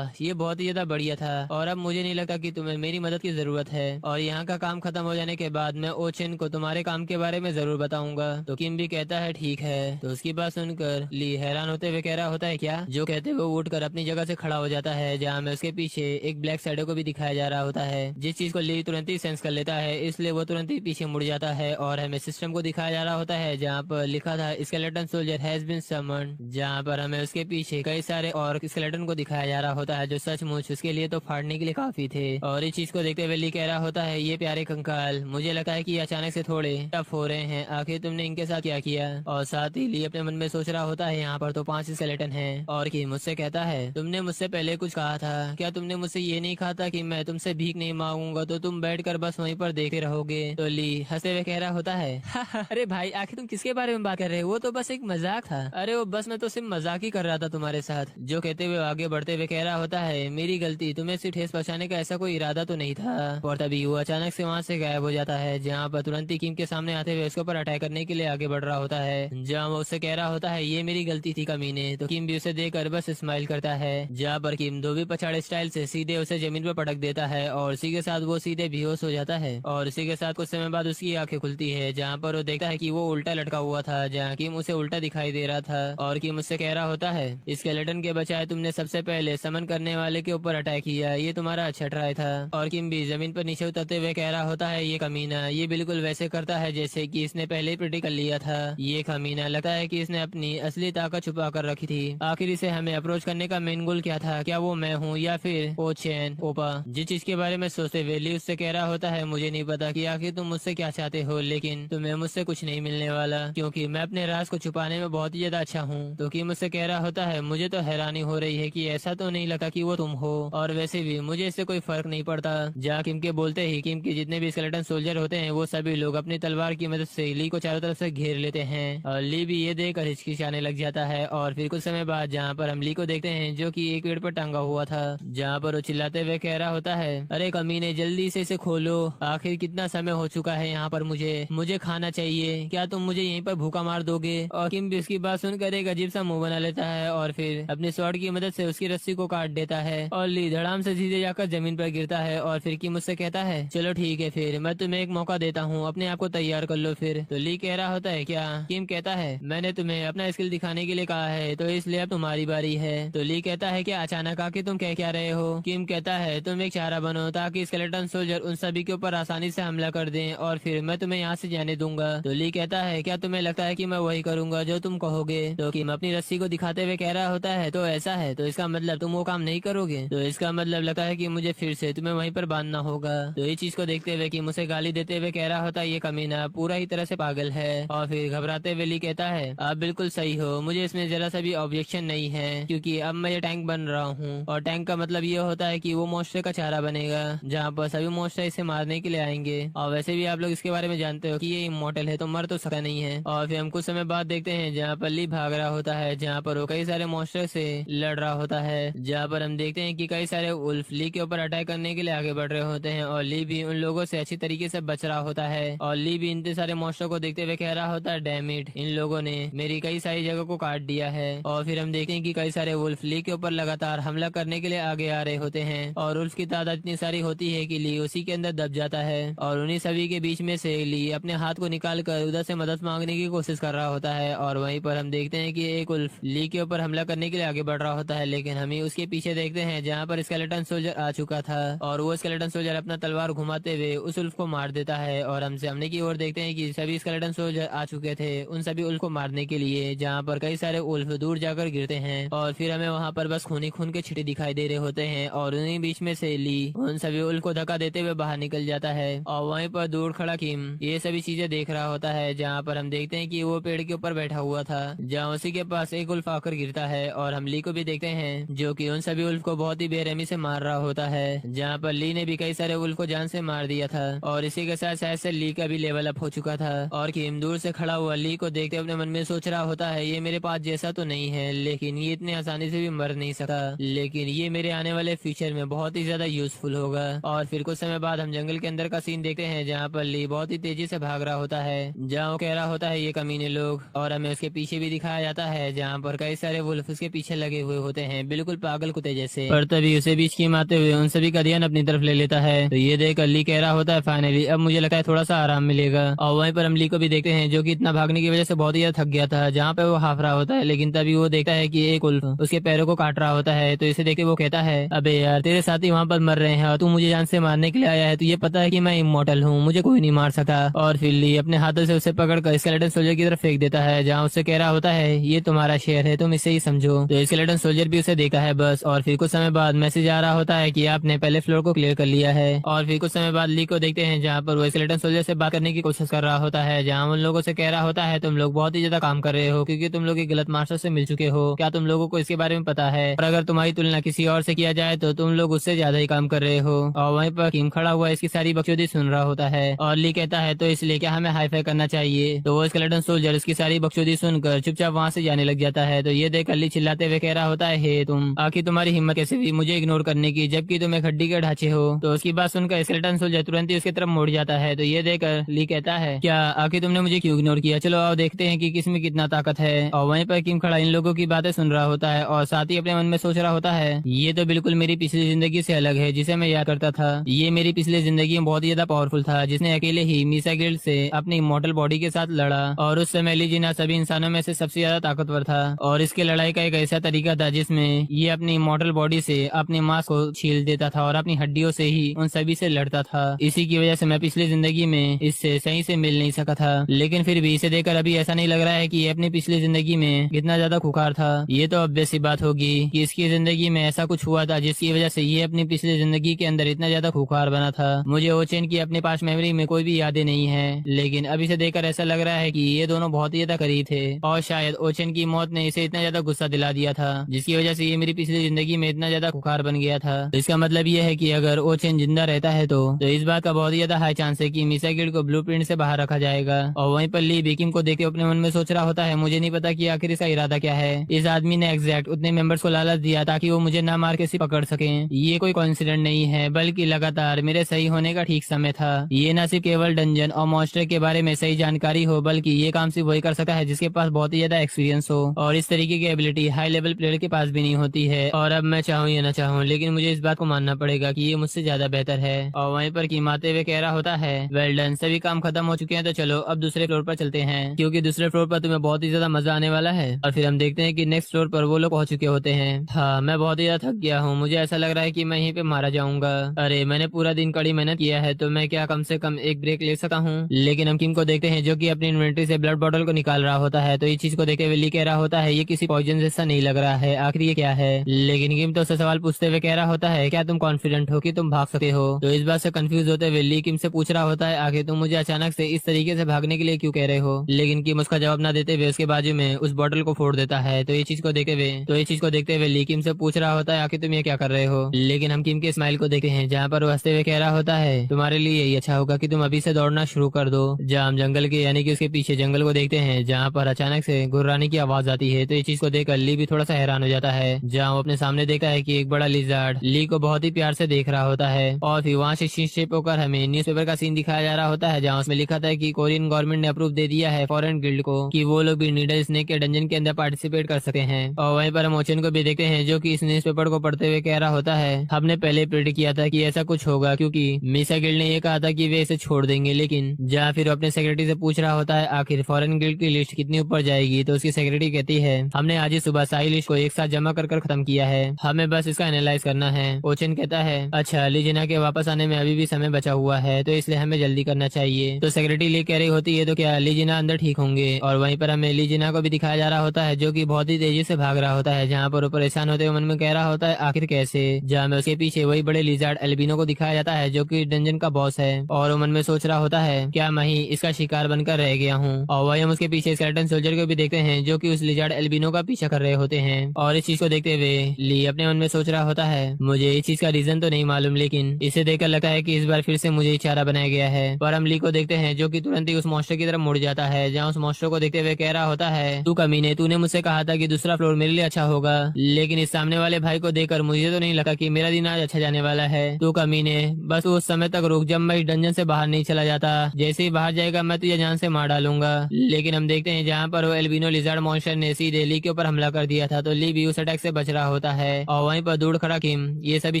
ये बहुत ही ज्यादा बढ़िया था और अब मुझे नहीं लगता कि तुम्हें मेरी मदद की जरूरत है और यहाँ का काम खत्म हो जाने के बाद मैं ओचेन को तुम्हारे काम के बारे में जरूर बताऊंगा। तो किम भी कहता है ठीक है। तो उसकी बात सुनकर ली हैरान होते हुए कह रहा होता है क्या, जो कहते हुए उठकर अपनी जगह से खड़ा हो जाता है जहाँ में उसके पीछे एक ब्लैक शैडो को भी दिखाया जा रहा होता है, जिस चीज को ली तुरंत ही सेंस कर लेता है, इसलिए वो तुरंत ही पीछे मुड़ जाता है और हमें सिस्टम को दिखाया जा रहा होता है जहाँ पर लिखा था skeleton soldier has been summoned, जहाँ पर हमें उसके पीछे कई सारे और स्केलेटन को दिखाया जा रहा होता है जो सचमुच उसके लिए तो फाड़ने के लिए काफी थे। और इस चीज को देखते हुए ली कह रहा होता है ये प्यारे कंकाल, मुझे लगता है कि अचानक से थोड़े टफ हो रहे हैं, आखिर तुमने इनके साथ क्या किया। और साथ ही ली अपने मन में सोच रहा होता है यहाँ पर तो 5 स्केलेटन हैं। और कि मुझसे कहता है तुमने मुझसे पहले कुछ कहा था, क्या तुमने मुझसे ये नहीं कहा था कि मैं तुमसे भीख नहीं मांगूंगा तो तुम बैठकर बस वहीं पर देखते रहोगे। तो ली हंसते हुए कह रहा होता है अरे भाई आखिर तुम किसके बारे में बात कर रहे हो, वो तो बस एक मजाक था। अरे वो बस मैं तो सिर्फ मजाक ही कर रहा था तुम्हारे साथ। जो कहते हुए आगे बढ़ते हुए कह रहा होता है मेरी गलती, तुम्हें सिर्फ ठेस पहुंचाने का ऐसा कोई इरादा तो नहीं था। और तभी वो अचानक से वहाँ से गायब हो जाता है जहाँ पर तुरंत ही किम के सामने आते हुए उसके ऊपर अटैक करने के लिए आगे बढ़ रहा होता है, जहाँ वो उससे कह रहा होता है ये मेरी गलती थी कमीने। तो किम भी उसे देखकर बस स्माइल करता है, जहाँ पर किम धोबी पछाड़े स्टाइल से सीधे उसे जमीन पर पटक देता है और उसी के साथ वो सीधे बेहोश हो जाता है। और उसी के साथ कुछ समय बाद उसकी आंखें खुलती है जहाँ पर वो देखता है कि वो उल्टा लटका हुआ था, जहाँ किम उसे उल्टा दिखाई दे रहा था। और किम उससे कह रहा होता है स्केलेटन के बजाय तुमने सबसे पहले समन करने वाले के ऊपर अटैक किया, ये तुम्हारा अच्छा ट्राई था। और किम भी जमीन पर नीचे उतरते हुए कह रहा होता है ये कमीना, ये बिल्कुल वैसे करता है जैसे कि इसने पहले ही प्रिडिक्ट कर लिया था। ये कमीना, लगता है कि इसने अपनी असली ताकत छुपा कर रखी थी। आखिर इसे हमें अप्रोच करने का मेन गोल क्या था, क्या वो मैं हूँ या फिर ओचेन ओपा। जिस चीज के बारे में सोचते हुए ली उससे कह रहा होता है मुझे नहीं पता कि आखिर तुम मुझसे क्या चाहते हो, लेकिन तुम्हें मुझसे कुछ नहीं मिलने वाला क्योंकि मैं अपने राज को छुपाने में बहुत ही ज्यादा अच्छा हूँ। तो कि मुझसे कह रहा होता है मुझे तो हैरानी हो रही है कि ऐसा तो नहीं लगता कि वो तुम हो, और वैसे भी मुझे इससे कोई फर्क नहीं पड़ता। जहाँ किम के बोलते ही किम के जितने भी स्केलेटन सोल्जर होते हैं वो सभी लोग अपनी तलवार की मदद से ली को चारों तरफ से घेर लेते हैं और ली भी ये देखकर हिचकिचाने लग जाता है। और फिर कुछ समय बाद जहाँ पर हम ली को देखते हैं जो कि एक पेड़ पर टांगा हुआ था, जहाँ पर वो चिल्लाते हुए कह रहा होता है अरे कमीने जल्दी से इसे खोलो, आखिर कितना समय हो चुका है यहाँ पर, मुझे खाना चाहिए, क्या तुम मुझे यहीं पर भूखा मार दोगे। और किम भी उसकी बात सुनकर एक अजीब सा मुंह बना लेता है और फिर अपने स्वॉर्ड की मदद से उसकी रस्सी को काट देता है और ली धड़ाम से सीधे जाकर जमीन पर गिरता है। और फिर किम मुझसे कहता है चलो ठीक है फिर मैं तुम्हें एक मौका देता हूँ, अपने आप को तैयार कर लो फिर। तो ली कह रहा होता है क्या। किम कहता है मैंने तुम्हें अपना स्किल दिखाने के लिए कहा है तो इसलिए अब तुम्हारी बारी है। तो ली कहता है क्या अचानक आके तुम क्या रहे हो। किम कहता है तुम एक चारा बनो ताकि स्केलेटन सोल्जर उन सभी के ऊपर आसानी से हमला कर दें और फिर मैं तुम्हें यहाँ से जाने दूंगा। तो ली कहता है क्या तुम्हें लगता है कि मैं वही करूंगा जो तुम कहोगे। तो किम अपनी रस्सी को दिखाते हुए कह रहा होता है तो ऐसा है, तो इसका मतलब तुम वो काम नहीं करोगे। तो इसका मतलब लगता है कि मुझे फिर से तुम्हें वहीं पर बांधना होगा। तो ये चीज को देखते हुए किम उसे गाली देते हुए कह रहा होता है ये कमीना पूरा ही तरह से पागल है। और फिर घबराते हुए ली कहता है आप बिल्कुल सही हो, मुझे इसमें जरा सा भी ऑब्जेक्शन नहीं है, क्योंकि अब मैं ये टैंक बन रहा हूँ और टैंक का मतलब ये होता है कि वो मॉन्स्टर का चारा बनेगा जहाँ पर सभी मॉन्स्टर इसे मारने के लिए आएंगे। और वैसे भी आप लोग इसके बारे में जानते हो कि ये इमॉर्टल है तो मर तो सकता नहीं है। और फिर हम कुछ समय बाद देखते हैं जहाँ पर ली भाग रहा होता है, जहाँ पर वो कई सारे मॉन्स्टर से लड़ रहा होता है, जहाँ पर हम देखते हैं कि कई सारे उल्फ ली के ऊपर अटैक करने के लिए आगे बढ़ रहे होते हैं और ली भी उन लोगों से अच्छी तरीके से बच रहा होता है। और ली भी इतने सारे मॉन्स्टर को देखते हुए कह रहा होता है डैम इट, इन लोगों ने मेरी कई सारी जगह को काट दिया है। और फिर हम देखते हैं कि कई सारे उल्फ ली के ऊपर लगातार हमला करने के लिए आगे आ रहे होते हैं और उल्फ की तादाद इतनी सारी होती है कि ली उसी के अंदर दब जाता है। और उन्हीं सभी के बीच में से ली अपने हाथ को निकाल कर उधर से मदद मांगने की कोशिश कर रहा होता है। और वहीं पर हम देखते हैं कि एक उल्फ ली के ऊपर हमला करने के लिए आगे बढ़ रहा होता है, लेकिन हमें उसके पीछे देखते हैं जहाँ पर स्केलेटन सोल्जर आ चुका था और वो स्केलेटन सोल्जर अपना तलवार घुमाते हुए उस उल्फ को मार देता है। और हम सामने की ओर देखते हैं कि सभी स्केलेटन सोल्जर आ चुके थे उन सभी उल्फ को मारने के लिए, जहाँ पर कई सारे उल्फ दूर जाकर गिरते हैं। और फिर हमें वहाँ पर बस खूनी खून के छिटे दिखाई दे रहे होते हैं और उन्हीं बीच में से ली उन सभी उल्फ को धक्का देते हुए बाहर निकल जाता है। और वहीं पर दूर खड़ा किम ये सभी चीजें देख रहा होता है, जहाँ पर हम देखते हैं कि वो पेड़ के ऊपर बैठा हुआ था, जहाँ उसी के पास एक उल्फ आकर गिरता है। और हम ली को भी देखते हैं जो कि उन सभी उल्फ को बहुत ही बेरहमी से मार रहा होता है, जहाँ पर ली ने भी कई सारे उल्फ को जान से मार दिया था। और इसी के साथ शायद से ली का भी लेवल अप हो चुका था। और किम दूर से खड़ा हुआ ली को देखते अपने मन में सोच रहा होता है ये मेरे पास जैसा तो नहीं है, लेकिन ये इतनी आसानी से भी मर नहीं सकता, लेकिन ये मेरे आने वाले फ्यूचर में बहुत ही ज्यादा यूजफुल होगा। और फिर कुछ समय बाद हम जंगल के अंदर का सीन देखते हैं जहाँ पर ली बहुत ही तेजी से भाग रहा होता है, जहाँ वो कह रहा होता है ये कमीने लोग। और हमें उसके पीछे भी दिखाया जाता है जहाँ पर कई सारे वुल्फ उसके पीछे लगे हुए होते हैं बिल्कुल पागल कुत्ते जैसे। पर तभी उसे बीच की आते हुए उन सभी का ध्यान अपनी तरफ ले लेता है। तो ये देख ली कह रहा होता है फाइनली अब मुझे लगता है थोड़ा सा आराम मिलेगा। और वहीं पर हम ली को भी देखते हैं जो कि इतना भागने की वजह से बहुत ही ज्यादा थक गया था, जहाँ पे वो हाफ रहा होता है, लेकिन तभी वो देखता है कि एक उल्फ उसके पैरों को काट रहा होता है। तो इसे देख के वो कहता है अबे यार तेरे साथी वहाँ पर मर रहे हैं और तू मुझे जान से मारने के लिए आया है, तो ये पता है कि मैं इमॉर्टल हूँ, मुझे कोई नहीं मार सकता। और फिर ली अपने हाथों से उसे पकड़कर स्केलेटन सोल्जर की तरफ फेंक देता है, जहाँ उससे कह रहा होता है ये तुम्हारा शेर है, तुम इसे ही समझो। तो स्केलेटन सोल्जर भी उसे देखा है बस। और फिर कुछ समय बाद मैसेज आ रहा होता है कि आपने पहले फ्लोर को क्लियर कर लिया है। और फिर कुछ समय बाद ली को देखते हैं जहाँ पर वो स्केलेटन सोल्जर से बात करने की कोशिश कर रहा होता है, जहाँ उन लोगों से कह रहा होता है तुम लोग बहुत ही ज्यादा काम कर रहे हो क्योंकि तुम लोग एक गलत मास्टर से मिल चुके हो, क्या तुम लोगों को इसके बारे में पता है? और अगर तुम्हारी तुलना किसी और से किया जाए तो तुम लोग उससे ज्यादा ही काम कर रहे हो। और वहीं पर किम खड़ा हुआ इसकी सारी बकचोदी सुन रहा होता है और ली कहता है तो इसलिए क्या हमें हाई फाई करना चाहिए? तो वो स्केलेटन सोल्जर इसकी सारी बकचोदी सुनकर चुपचाप वहाँ से जाने लग जाता है। तो ये देख ली चिल्लाते हुए कह रहा होता है हे तुम, आखिर तुम्हारी हिम्मत कैसे हुई मुझे इग्नोर करने की, जबकि तुम एक हड्डी के ढांचे हो? तो उसकी बात सुनकर स्केलेटन सोल्जर तुरंत ही उसकी तरफ मुड़ जाता है। तो ये देखकर ली कहता है क्या आखिर तुमने मुझे क्यों इग्नोर किया, चलो आओ देखते हैं कि किसमें कितना ताकत है। और वहीं पर किम खड़ा इन लोगों की बातें सुन रहा होता है और साथ ही अपने मन में सोच रहा होता है ये तो बिल्कुल मेरी पिछली जिंदगी से अलग है जिसे मैं याद करता था। ये मेरी पिछली जिंदगी में बहुत ही ज्यादा पावरफुल था, जिसने अकेले ही मीसा गिल्ड से अपनी इमॉर्टल बॉडी के साथ लड़ा और उस समय ली जिना सभी इंसानों में से सबसे ज्यादा ताकतवर था। और इसके लड़ाई का एक ऐसा तरीका था जिसमें ये अपनी इमॉर्टल बॉडी से अपने मांस को छील देता था और अपनी हड्डियों से ही उन सभी से लड़ता था। इसी की वजह से मैं पिछली जिंदगी में इससे सही से मिल नहीं सका था, लेकिन फिर भी इसे देखकर अभी ऐसा नहीं लग रहा है कि ये अपनी पिछली जिंदगी में कितना ज्यादा खुखार था। ये तो ऑब्वियस सी बात होगी कि इसकी जिंदगी में ऐसा कुछ हुआ था जिसकी वजह से ये अपनी पिछली जिंदगी के अंदर इतना ज्यादा खुखार बना था। मुझे ओचेन की अपने पास मेमोरी में कोई भी यादें नहीं है, लेकिन अभी से देखकर ऐसा लग रहा है कि ये दोनों बहुत ही ज्यादा करीब थे और शायद ओचेन की मौत ने इसे इतना ज्यादा गुस्सा दिला दिया था जिसकी वजह से ये मेरी पिछली जिंदगी में इतना ज्यादा खुखार बन गया था। तो इसका मतलब ये है कि अगर ओचेन जिंदा रहता है तो इस बात का बहुत ही ज्यादा हाई चांस है कि मिसा गिल्ड को ब्लूप्रिंट से बाहर रखा जाएगा। और वहीं पर ली बेकिम को देखे अपने मन में सोच रहा होता है मुझे नहीं पता कि आखिर इसका इरादा क्या है। इस आदमी ने एग्जैक्ट उतने मेंबर्स को लालच दिया ताकि वो मुझे ना मार के सिर्फ पकड़ सके। ये कोई कोइंसिडेंट नहीं है बल्कि लगातार मेरे सही होने का ठीक समय था। ये न सिर्फ केवल डंजन और मॉन्स्टर के बारे में सही जानकारी हो बल्कि ये काम सिर्फ वही कर सकता है जिसके पास बहुत ही ज्यादा एक्सपीरियंस हो, और इस तरीके की एबिलिटी हाई लेवल प्लेयर के पास भी नहीं होती है। और अब मैं चाहूँ या ना चाहूँ लेकिन मुझे इस बात को मानना पड़ेगा कि ये मुझसे ज्यादा बेहतर है। और वहीं पर कीमाते हुए कह रहा होता है वेल डन, सभी काम खत्म हो चुके हैं तो चलो अब दूसरे फ्लोर पर चलते हैं क्योंकि दूसरे फ्लोर पर तुम्हें बहुत ही ज्यादा मजा आने वाला है। और फिर हम देखते हैं कि नेक्स्ट फ्लोर पर वो लोग पहुंच चुके होते हैं। हाँ मैं बहुत ही ज्यादा थक गया हूँ, मुझे ऐसा लग रहा है कि मैं यहीं पे मारा जाऊंगा। अरे मैंने पूरा दिन कड़ी मेहनत किया है तो मैं क्या कम से कम एक ब्रेक ले सकता हूँ। लेकिन हम किम को देखते हैं जो कि अपनी इन्वेंटरी से ब्लड बॉटल को निकाल रहा होता है। तो इस चीज को देखे विली कह रहा होता है ये किसी पॉइजन जैसा नहीं लग रहा है, आखिर ये क्या है? लेकिन किम तो उससे सवाल पूछते हुए कह रहा होता है क्या तुम कॉन्फिडेंट हो कि तुम भाग सकते हो? तो इस बात से कंफ्यूज होते हुए ली किम से पूछ रहा होता है आखिर तुम मुझे अचानक से इस तरीके से भागने के लिए क्यों कह रहे हो, लेकिन किम उसका जवाब न देते हुए उसके बाजू में उस बॉटल को फोड़ देता है। तो ये चीज को देखते हुए ली किम से पूछ रहा होता है आखिर तुम ये क्या कर रहे हो, लेकिन हम किम के स्माइल को देखते हैं जहाँ पर वो हंसते हुए कह रहा होता है तुम्हारे लिए यही अच्छा होगा कि तुम अभी से दौड़ना शुरू कर दो। जहाँ हम जंगल के यानी कि उसके पीछे जंगल को देखते हैं जहाँ पर अचानक से गुर्राने की आवाज आती है। तो ये चीज को देखकर ली भी थोड़ा सा हैरान हो जाता है जहाँ वो अपने सामने देखता है कि एक बड़ा लिजार्ड ली को बहुत ही प्यार से देख रहा होता है। और फिर वहाँ से शिप होकर हमें न्यूज़पेपर का सीन दिखाया जा रहा होता है जहाँ उसमें लिखा था कि कोरियन गवर्नमेंट ने अप्रूव दे दिया है फॉरेन गिल्ड को कि वो लोग भी नीडल स्नेक के डंजन के अंदर पार्टिसिपेट कर सकते हैं। और वहीं पर हम ओचन को भी देखते हैं जो कि इस न्यूज़पेपर को पढ़ते हुए कह रहा होता है हमने पहले प्रेडिक्ट किया था कि ऐसा कुछ होगा क्योंकि मिसा गिल्ड ने ये कहा था कि वे इसे छोड़ देंगे, लेकिन जहाँ फिर अपने सेक्रेटरी से पूछ रहा होता है आखिर फॉरेन गिल्ड की लिस्ट कितनी ऊपर जाएगी। तो उसकी सेक्रेटरी कहती है हमने आज ही सुबह सारी लिस्ट को एक साथ जमा कर खत्म किया है, हमें बस इसका एनालाइज करना है। ओचन कहता है अच्छा लीजिना के वापस आने में अभी भी समय बचा हुआ है तो इसलिए हमें जल्दी करना चाहिए। तो सेक्रेटरी ली कह रही होती है तो क्या लीजिना अंदर ठीक होंगे। और वहीं पर हमें लीजिना को भी दिखाया जा रहा होता है जो कि बहुत ही तेजी से भाग रहा होता है जहाँ पर वो परेशान होते हुए मन में कह रहा होता है आखिर कैसे। जहाँ में उसके पीछे वही बड़े लिजार्ड एल्बिनो को दिखाया जाता है जो कि डंजन का बॉस है और वो मन में सोच रहा होता है क्या मैं ही इसका शिकार बनकर रह गया हूँ। और वही हम उसके पीछे स्केलेटन सोल्जर को भी देखते हैं जो कि उस लिजार्ड एल्बिनो का पीछा कर रहे होते हैं। और इस चीज को देखते हुए ली अपने मन में सोच रहा होता है मुझे इस चीज का रीजन तो नहीं मालूम, लेकिन इसे देखकर लगता है कि इस बार फिर से मुझे इशारा बनाया गया है। पर हम ली को देखते हैं जो कि तुरंत ही उस मॉन्स्टर की तरफ मुड़ जाता है जहाँ उस मॉन्स्टर को देखते हुए कह रहा होता है तू कमीने, तूने मुझसे कहा था कि दूसरा फ्लोर मेरे लिए अच्छा होगा, लेकिन इस सामने वाले भाई को देखकर मुझे तो नहीं लगा कि मेरा दिन आज अच्छा जाने वाला है। तू कमीने बस उस समय तक रुक जब मैं इस डंजन से बाहर नहीं चला जाता, जैसे ही बाहर जाएगा मैं तुझे जान से मार डालूंगा। लेकिन हम देखते हैं जहाँ पर वो एल्बिनो लिजार्ड मॉन्स्टर ने सीधे ली के ऊपर हमला कर दिया था तो ली भी उस अटैक से बच रहा होता है। और वहीं पर दूर खड़ा किम ये सभी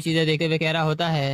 चीजें देखते हुए कह रहा होता है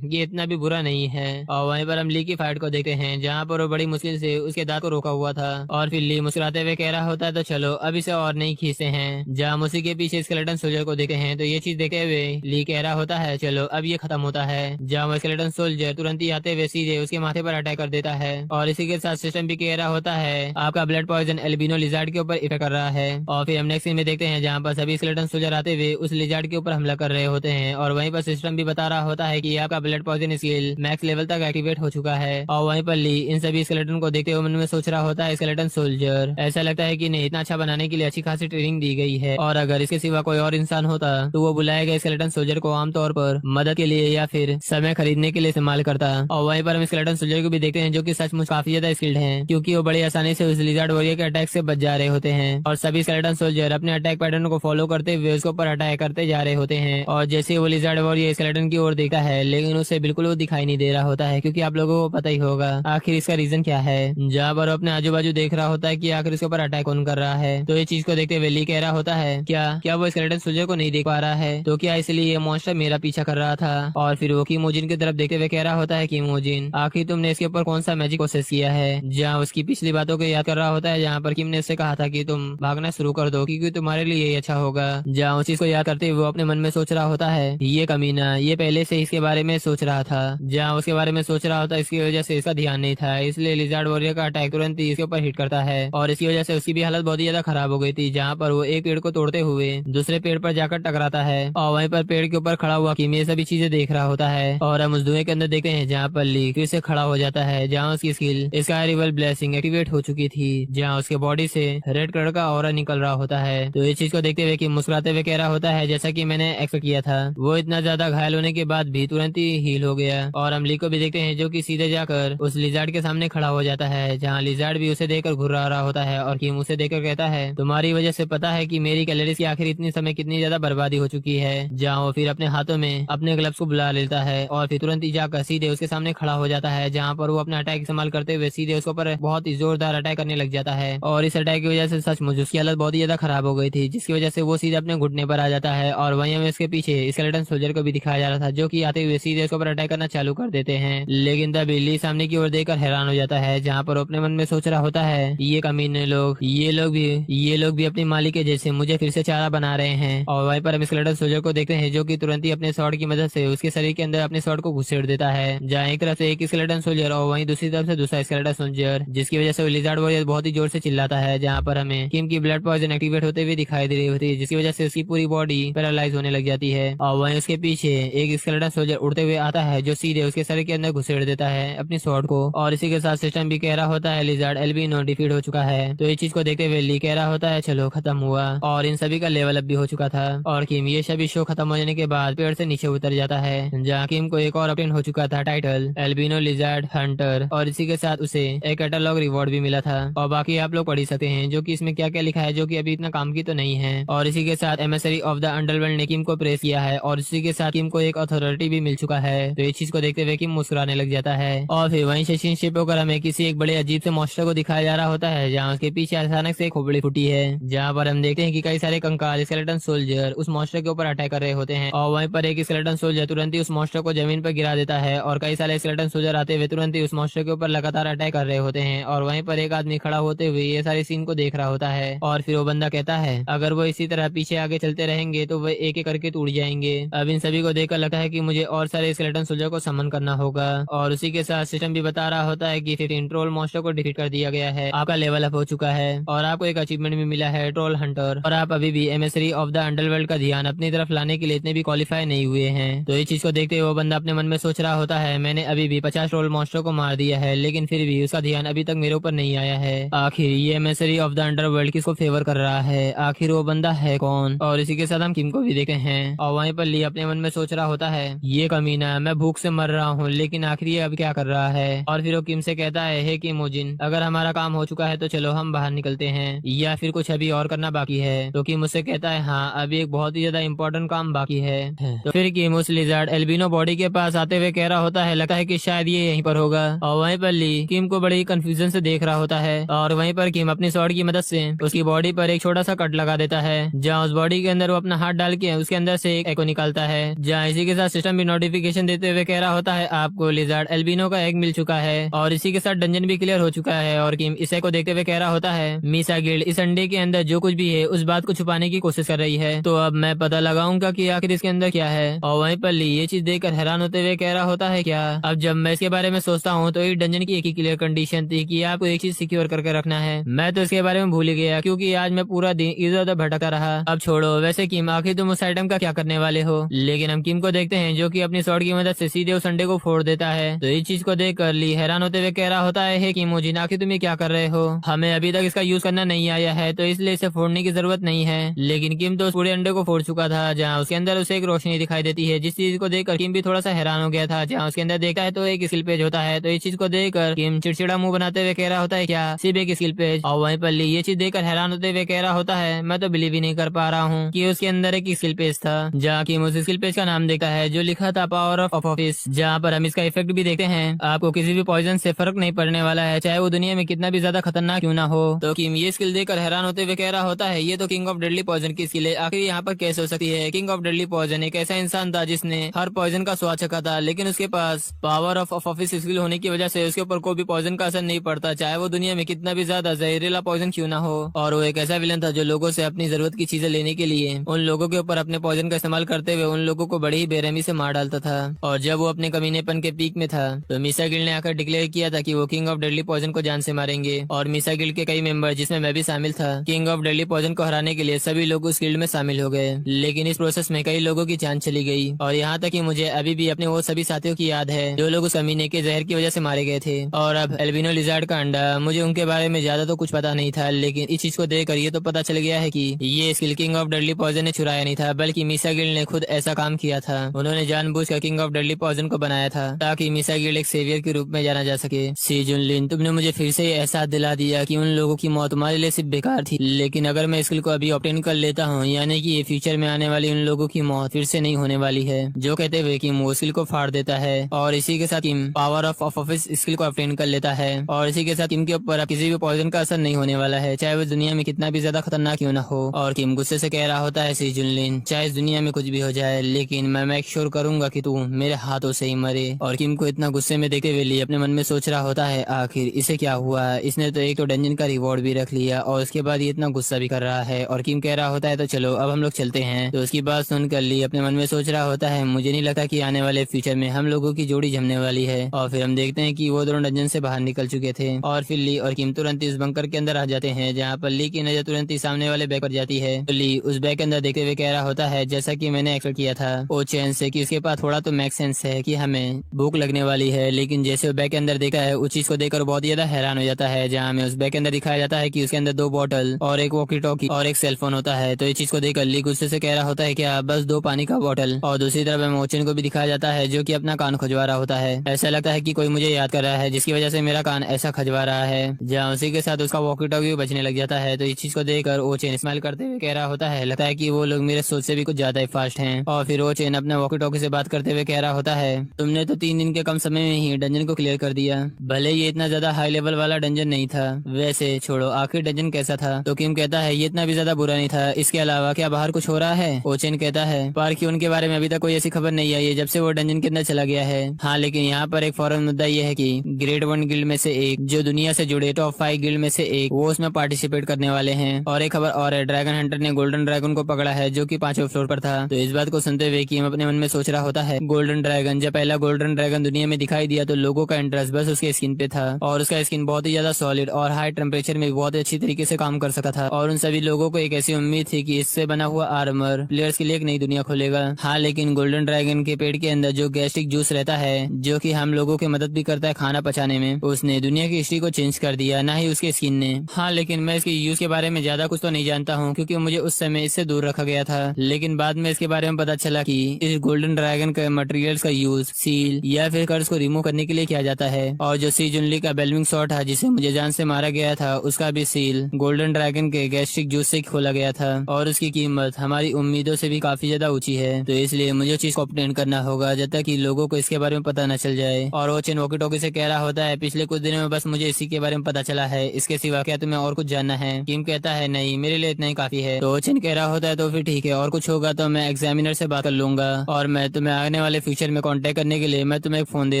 ये इतना भी बुरा नहीं है। और वहीं पर हम ली की फाइट को देखते हैं जहाँ पर वो बड़ी मुश्किल से उसके दांत को रोका हुआ था और फिर ली मुस्कुराते हुए कह रहा होता है तो चलो अब इसे और नहीं खींचते हैं। जहाँ उसी के पीछे स्केलेटन सोल्जर को देखते हैं तो ये चीज देखते हुए ली कह रहा होता है चलो अब ये खत्म होता है। जहाँ स्केलेटन सोल्जर तुरंत ही आते हुए सीधे उसके माथे पर अटैक कर देता है और इसी के साथ सिस्टम भी कह रहा होता है आपका ब्लड पॉइजन एल्बिनो लिजार्ड के ऊपर इफेक्ट कर रहा है। और फिर हम नेक्स्ट सीन में देखते हैं जहाँ पर सभी स्केलेटन सोल्जर आते हुए उस लिजार्ड के ऊपर हमला कर रहे होते हैं और वहीं पर सिस्टम भी बता रहा होता है कि आपका blood poison skill max level तक एक्टिवेट हो चुका है। और वहीं पर ली इन सभी स्केलेटन को देखते हुए मन में सोच रहा होता है स्केलेटन सोल्जर ऐसा लगता है कि इन्हें इतना अच्छा बनाने के लिए अच्छी खासी ट्रेनिंग दी गई है और अगर इसके सिवा कोई और इंसान होता तो वो बुलाए गए स्केलेटन सोल्जर को आमतौर पर मदद के लिए या फिर समय खरीदने के लिए इस्तेमाल करता। और वहीं पर हम स्केलेटन सोल्जर को भी देखते हैं जो कि सचमुच काफी ज्यादा स्किल्ड हैं क्योंकि वो बड़ी आसानी से उस लिजार्ड वॉरियर के अटैक से बच जा रहे होते हैं और सभी स्केलेटन सोल्जर अपने अटैक पैटर्न को फॉलो करते हुए उसके ऊपर अटैक करते जा रहे होते हैं। और जैसे वो लिजार्ड वॉरियर स्केलेटन की ओर देखता है लेकिन उसे बिल्कुल वो दिखाई नहीं दे रहा होता है क्योंकि आप लोगों को पता ही होगा आखिर इसका रीजन क्या है। जहाँ पर अपने आजू बाजू देख रहा होता है कि आखिर इसके ऊपर अटैक कौन कर रहा है। तो ये चीज को देखते हुए ली कह रहा होता है क्या वो स्केलेटन सोल्जर को नहीं देख पा रहा है तो क्या इसलिए ये मॉन्स्टर मेरा पीछा कर रहा था। और फिर वो कीमोजिन की तरफ देखते हुए कह रहा होता है कीमोजिन आखिर तुमने इसके ऊपर कौन सा मैजिक प्रोसेस किया है। जहाँ उसकी पिछली बातों को याद कर रहा होता है जहाँ पर किम ने उससे कहा था कि तुम भागना शुरू कर दो क्योंकि तुम्हारे लिए यही अच्छा होगा। जहाँ उस चीज को याद करते हुए वो अपने मन में सोच रहा होता है ये कमीना ये पहले से इसके बारे में सोच रहा था। जहाँ उसके बारे में सोच रहा होता है इसकी वजह से इसका ध्यान नहीं था इसलिए लिजार्ड वॉरियर का अटैक तुरंत ही इसके ऊपर हिट करता है और इसकी वजह से उसकी भी हालत बहुत ही ज्यादा खराब हो गई थी। जहाँ पर वो एक पेड़ को तोड़ते हुए दूसरे पेड़ पर जाकर टकराता है और वहीं पर पेड़ के ऊपर खड़ा हुआ किम ये सभी चीजें देख रहा होता है। और हम उस धुएं के अंदर देखते हैं जहाँ पर ली फिर से खड़ा हो जाता है जहाँ उसकी skill sky river blessing activate हो चुकी थी। जहाँ उसके बॉडी से रेड कलर का ऑरा निकल रहा होता है। तो इस चीज को देखते हुए कि मुस्कुराते हुए कह रहा होता है जैसा कि मैंने एक्सपेक्ट किया था वो इतना ज्यादा घायल होने के बाद भी तुरंत ही हील हो गया। और हम ली को भी देखते हैं जो कि सीधे जाकर उस लिजार्ड के सामने खड़ा हो जाता है जहाँ लिजार्ड भी उसे देखकर घुर्रा रहा होता है और किम उसे देखकर कहता है तुम्हारी वजह से पता है कि मेरी कैलोरीज की आखिर इतनी समय कितनी ज्यादा बर्बादी हो चुकी है। जहाँ वो फिर अपने हाथों में अपने ग्लव्स को बुला लेता है और फिर तुरंत ही जाकर सीधे उसके सामने खड़ा हो जाता है जहाँ पर वो अपना अटैक इस्तेमाल करते हुए सीधे उसके ऊपर बहुत ही जोरदार अटैक करने लग जाता है। और इस अटैक की वजह से सचमुच उसकी हालत बहुत ही ज्यादा खराब हो गई थी जिसकी वजह से वो सीधे अपने घुटने पर आ जाता है। और वहीं हमें इसके पीछे स्केलेटन सोल्जर को भी दिखाया जा रहा था जो कि आते हुए सीधे उसके ऊपर अटैक करना चालू कर देते हैं। लेकिन तब ली सामने की ओर देखकर हैरान हो जाता है जहाँ पर अपने मन में सोच रहा होता है ये कमीने लोग ये लोग भी अपने मालिक के जैसे मुझे फिर से चारा बना रहे हैं। और वहीं पर हम स्केलेटन सोल्जर को देखते हैं जो कि तुरंत ही अपने स्वॉर्ड की मदद से उसके शरीर के अंदर अपने स्वॉर्ड को घुसेड़ देता है। जहाँ एक तरफ से एक स्केलेटन सोल्जर और वहीं दूसरी तरफ से दूसरा स्केलेटन सोल्जर जिसकी वजह से वो लिजार्ड वॉरियर बहुत ही जोर से चिल्लाता है। जहाँ पर हमें किम की ब्लड पॉइजन एक्टिवेट होते हुए दिखाई दे रही होती है जिसकी वजह से उसकी पूरी बॉडी पैरालाइज होने लग जाती है। और वहीं उसके पीछे एक स्केलेटन सोल्जर उड़ते हुए आता है जो सीधे उसके शरीर के अंदर अंदर घुसेड़ देता है अपनी स्वॉर्ड को। और इसी के साथ सिस्टम भी कह रहा होता है लिजार्ड एल्बिनो डिफीट हो चुका है। तो इस चीज को देखते हुए ली कह रहा होता है चलो खत्म हुआ, और इन सभी का लेवल अप भी हो चुका था। और किम ये सभी शो खत्म हो जाने के बाद पेड़ से नीचे उतर जाता है, जहाँ किम को एक और अपडेट हो चुका था टाइटल एल्बिनो लिजार्ड हंटर, और इसी के साथ उसे एक कैटलॉग रिवॉर्ड भी मिला था। और बाकी आप लोग पढ़ ही सकते हैं जो कि इसमें क्या क्या लिखा है, जो कि अभी इतना काम की तो नहीं है। और इसी के साथ एमिसरी ऑफ द अंडरवर्ल्ड ने किम को प्रेस किया है, और इसी के साथ किम को एक अथॉरिटी भी मिल चुका है। तो इस चीज को देखते हुए किम मुस्कुराने लग जाता है। और फिर वहीं से शिप होकर हमें किसी एक बड़े अजीब से मॉन्स्टर को दिखाया जा रहा होता है, जहाँ उसके पीछे अचानक से एक खोपड़ी फूटी है, जहाँ पर हम देखते हैं कि कई सारे कंकाल स्केलेटन सोल्जर उस मॉन्स्टर के ऊपर अटैक कर रहे होते हैं। और वहीं पर एक स्केलेटन सोल्जर तुरंत ही उस मॉन्स्टर को जमीन पर गिरा देता है, और कई सारे स्केलेटन सोल्जर आते हुए तुरंत ही उस मॉन्स्टर के ऊपर लगातार अटैक कर रहे होते हैं। और वहीं पर एक आदमी खड़ा होते हुए ये सारे सीन को देख रहा होता है। और फिर वो बंदा कहता है अगर वो इसी तरह पीछे आगे चलते रहेंगे तो वो एक एक करके टूट जाएंगे। अब इन सभी को देखकर लगता है कि मुझे और सारे स्केलेटन सोल्जर को समन करना होगा। और उसी के साथ सिस्टम भी बता रहा होता है कि 15 ट्रोल मॉन्स्टर को डिफीट कर दिया गया है, आपका लेवल अप हो चुका है, और आपको एक अचीवमेंट भी मिला है ट्रोल हंटर, और आप अभी भी एमिसरी ऑफ द अंडरवर्ल्ड का ध्यान अपनी तरफ लाने के लिए इतने भी क्वालिफाई नहीं हुए हैं। तो इस चीज को देखते हुए वो बंदा अपने मन में सोच रहा होता है मैंने अभी भी 50 ट्रोल मॉन्स्टर को मार दिया है, लेकिन फिर भी उसका ध्यान अभी तक मेरे ऊपर नहीं आया है। आखिर ये एमिसरी ऑफ द अंडरवर्ल्ड किसको फेवर कर रहा है, आखिर वो बंदा है कौन। और इसी के साथ हम किम को भी देखते हैं, और वहीं पर ली अपने मन में सोच रहा होता है ये कमीना, मैं भूख से मर रहा हूँ लेकिन आखिर ये अब क्या कर रहा है। और फिर वो किम से कहता है हे किमोजिन, अगर हमारा काम हो चुका है तो चलो हम बाहर निकलते हैं, या फिर कुछ अभी और करना बाकी है। तो किम मुझसे कहता है हाँ अभी एक बहुत ही ज्यादा इंपॉर्टेंट काम बाकी है। तो फिर किम उस लिजार्ड एल्बिनो बॉडी के पास आते हुए कह रहा होता है लगता है कि शायद ये यहीं पर होगा। और वहीं पर ली किम को बड़ी कंफ्यूजन से देख रहा होता है, और वहीं पर किम अपनी स्वॉर्ड की मदद से उसकी बॉडी पर एक छोटा सा कट लगा देता है, जहाँ उस बॉडी के अंदर वो अपना हाथ डाल के उसके अंदर से एक एको निकालता है। जहाँ इसी के साथ सिस्टम भी नोटिफिकेशन देते हुए कह रहा होता है आपको लिजार्ड एल्बिनो का एग मिल चुका है, और इसी के साथ डंजन भी क्लियर हो चुका है। और किम इसे को देखते हुए कह रहा होता है मीसा गिल्ड इस अंडे के अंदर जो कुछ भी है उस बात को छुपाने की कोशिश कर रही है, तो अब मैं पता लगाऊंगा कि आखिर इसके अंदर क्या है। और वहीं पर ली ये चीज देखकर हैरान होते हुए कह रहा होता है क्या। अब जब मैं इसके बारे में सोचता हूँ तो इस डंजन की एक ही क्लियर कंडीशन थी कि आपको एक चीज सिक्योर करके रखना है, मैं तो इसके बारे में भूल ही गया क्योंकि आज मैं पूरा दिन इधर उधर भटकता रहा। अब छोड़ो, वैसे किम आखिर तुम उस आइटम का क्या करने वाले हो। लेकिन हम किम को देखते हैं जो कि अपनी स्वॉर्ड की मदद से सीधे उस अंडे को फोड़ देता है। तो इस चीज को देख कर ली हैरान होते हुए कह रहा होता है हे किमोजिन, आखिर तुम ये क्या कर रहे हो, हमें अभी तक इसका यूज करना नहीं आया है तो इसलिए इसे फोड़ने की जरूरत नहीं है। लेकिन किम तो उस पूरे अंडे को फोड़ चुका था, जहाँ उसके अंदर उसे एक रोशनी दिखाई देती है, जिस चीज को देखकर किम भी थोड़ा सा हैरान हो गया था। जहाँ उसके अंदर देखता है तो एक स्किल पेज होता है। तो इस चीज को देखकर किम चिड़चिड़ा मुंह बनाते हुए कह रहा होता है क्या सिर्फ एक स्किल पेज। और वहीं पर ली ये चीज देखकर हैरान होते हुए कह रहा होता है मैं तो बिलीव ही नहीं कर पा रहा हूँ कि उसके अंदर एक स्किल पेज था। जहाँ किम उस स्किल पेज का नाम देखता है जो लिखा था पावर ऑफ ऑफिस, जहाँ पर हम इसका इफेक्ट भी देखते हैं। आपको किसी भी पॉइजन से फर्क नहीं पड़ने वाला है, चाहे वो दुनिया में कितना भी ज्यादा खतरनाक क्यों ना हो। तो किम ये स्किल देखकर हैरान होते हुए कह रहा होता है ये तो किंग ऑफ डेडली पॉइजन की स्किल है, आखिर यहाँ पर कैसे हो सकती है। किंग ऑफ डेडली पॉइजन एक ऐसा इंसान था जिसने हर पॉइजन का स्वाद चखा था, लेकिन उसके पास पावर ऑफ ऑफिस स्किल होने की वजह से उसके ऊपर कोई भी पॉइजन का असर नहीं पड़ता, चाहे वो दुनिया में कितना भी ज्यादा जहरीला पॉइजन क्यों ना हो। और वो एक ऐसा विलन था जो लोगों से अपनी जरूरत की चीजें लेने के लिए उन लोगों के ऊपर अपने पॉइजन का इस्तेमाल करते हुए उन लोगों को बड़ी ही बेरहमी से मार डालता था। और जब वो अपने कमीनेपन के पीक में था तो मीसा गिल्ड ने आकर डिक्लेयर किया था कि वो किंग ऑफ डेडली पॉइजन को जान से मारेंगे। और मीसा गिल्ड के कई मेंबर जिसमें मैं भी शामिल था किंग ऑफ डेडली पॉइजन को हराने के लिए सभी लोग उस गिल्ड में शामिल हो गए, लेकिन इस प्रोसेस में कई लोगों की जान चली गई। और यहाँ तक कि मुझे अभी भी अपने वो सभी साथियों की याद है जो लोग उस कमीने के जहर की वजह से मारे गए थे। और अब एल्बिनो लिजार्ड का अंडा, मुझे उनके बारे में ज्यादा तो कुछ पता नहीं था, लेकिन इस चीज को देखकर ये तो पता चल गया है कि ये skill king of deadly poison ने चुराया नहीं था, बल्कि मीसा गिल्ड ने खुद ऐसा काम किया था। उन्होंने जानबूझकर किंग ऑफ डेडली पॉइजन को बनाया था ताकि मीसा गिल्ड एक सेवियर के रूप में जाना जा सके। सी जुनलिन, तुमने मुझे फिर से ये एहसास दिला दिया कि उन लोगों की मौत तुम्हारे लिए सिर्फ बेकार थी, लेकिन अगर मैं स्किल को अभी ऑब्टेन कर लेता हूँ, यानी कि ये फ्यूचर में आने वाली उन लोगों की मौत फिर से नहीं होने वाली है। जो कहते हुए कि वो स्किल को फाड़ देता है और इसी के साथ किम पावर ऑफ ऑफिस स्किल को ऑब्टेन कर लेता है। और इसी के साथ किम के ऊपर किसी भी पॉइजन का असर नहीं होने वाला है, चाहे वो दुनिया में कितना भी ज्यादा खतरनाक क्यों ना हो। और किम गुस्से से कह रहा होता है सी जुनलिन, चाहे इस दुनिया में कुछ भी हो जाए, लेकिन मैं मेक श्योर करूंगा कि तू मेरे हाथों से ही मरे। और किम को इतना गुस्से में देखते हुए ली अपने मन में सोच रहा होता है आखिर इसे क्या हुआ, इसने तो एक तो डंजन का रिवॉर्ड भी रख लिया और उसके बाद ये इतना गुस्सा भी कर रहा है। और किम कह रहा होता है तो चलो अब हम लोग चलते हैं। तो उसकी बात सुनकर ली अपने मन में सोच रहा होता है मुझे नहीं लगता कि आने वाले फ्यूचर में हम लोगों की जोड़ी जमने वाली है। और फिर हम देखते हैं कि वो दोनों डंजन से बाहर निकल चुके थे और फिर ली और किम तुरंत इस बंकर के अंदर आ जाते हैं, जहाँ पर ली की नजर तुरंत ही सामने वाले बैग पर जाती है। तो ली उस बैग के अंदर देखते हुए कह रहा होता है जैसा कि मैंने एक्सपेक्ट किया था ओ चैन से कि उसके पास थोड़ा तो मैक सेंस है कि हमें भूख लगने वाली है। लेकिन जैसे वो बैग के अंदर देखा है उस चीज को देखकर बहुत ज्यादा हैरान हो जाता है, जहाँ हमें उस बैग के अंदर दिखाया जाता है कि उसके अंदर 2 बॉटल और एक वॉकी टॉकी और एक सेलफोन होता है। तो इस चीज को देखकर ली गुस्से से कह रहा होता है क्या बस 2 पानी का बॉटल। और दूसरी तरफ हमें ओचन को भी दिखाया जाता है जो कि अपना कान खुजवा रहा होता है। ऐसा लगता है कि कोई मुझे याद कर रहा है जिसकी वजह से मेरा कान ऐसा खजवा रहा है। जहाँ उसी के साथ उसका वॉकी टॉकी बचने लग जाता है। तो इस चीज को देखकर ओचन स्माइल करते हुए कह रहा होता है लगता है कि वो लोग मेरे सोच से भी कुछ ज्यादा ही फास्ट हैं। और फिर ओचन अपने वॉकी टॉकी से बात करते हुए कह रहा होता है तुमने तो 3 दिन के कम समय में ही डंजन को क्लियर कर दिया। भले ये इतना ज्यादा हाई लेवल वाला डंजन नहीं था, वैसे छोड़ो आखिर डंजन कैसा था। तो किम कहता है ये इतना भी ज्यादा बुरा नहीं था, इसके अलावा क्या बाहर कुछ हो रहा है। ओचन कहता है पार्क उनके बारे में अभी तक कोई ऐसी खबर नहीं आई है जब से वो डंजन के अंदर चला गया है। हाँ लेकिन यहाँ पर एक फौरन मुद्दा ये है कि ग्रेड 1 गिल्ड में से एक जो दुनिया से जुड़े टॉप 5 गिल्ड में से एक वो उसमें पार्टिसिपेट करने वाले हैं। और एक खबर और है ड्रैगन हंटर ने गोल्डन ड्रैगन को पकड़ा है जो कि 5वें फ्लोर पर था। तो इस बात को सुनते हुए किम अपने मन में सोच रहा होता है गोल्डन ड्रैगन, जब पहला गोल्डन ड्रैगन दुनिया में दिखाई दिया तो लोगों का इंटरेस्ट बस उसके स्किन पे था और उसका स्किन बहुत ही ज्यादा सॉलिड और हाई टेम्परेचर में बहुत अच्छी तरीके से काम कर सकता था। और उन सभी लोगों को एक ऐसी उम्मीद थी कि इससे बना हुआ आर्मर प्लेयर्स के लिए एक नई दुनिया खोलेगा। हाँ लेकिन गोल्डन ड्रैगन के पेट के अंदर जो गैस्ट्रिक जूस रहता है जो कि हम लोगों की मदद भी करता है खाना पचाने में, उसने दुनिया की हिस्ट्री को चेंज कर दिया, ना ही उसके स्किन ने। हाँ लेकिन मैं इसके यूज के बारे में ज्यादा कुछ तो नहीं जानता हूँ क्योंकि मुझे उस समय इससे दूर रखा गया था। लेकिन बाद में इसके बारे में पता चला कि इस गोल्डन ड्रैगन के मटेरियल्स का यूज सील या फिर कर्ज को रिमूव करने के लिए किया जाता है। और जो सी जुनली का बेलविंग शॉट था जिसे मुझे जान से मारा गया था उसका भी सील गोल्डन ड्रैगन के गैस्ट्रिक जूस से खोला गया था और उसकी कीमत हमारी उम्मीदों से भी काफी ज्यादा ऊंची है। तो इसलिए मुझे चीज को ऑब्टेन करना होगा जब तक कि लोगों को इसके बारे में पता न चल जाए। और ओचन वॉकी टॉकी से कह रहा होता है पिछले कुछ दिनों में बस मुझे इसी के बारे में पता चला है, इसके सिवा क्या तुम्हें और कुछ जानना है। किम कहता है नहीं मेरे लिए इतना ही काफी है। तो ओचन कह रहा होता है तो फिर ठीक है, और कुछ होगा तो मैं एग्जामिनर से बात कर लूंगा और मैं तुम्हें आने वाले फ्यूचर में कांटेक्ट करने के लिए मैं तुम्हें एक फोन दे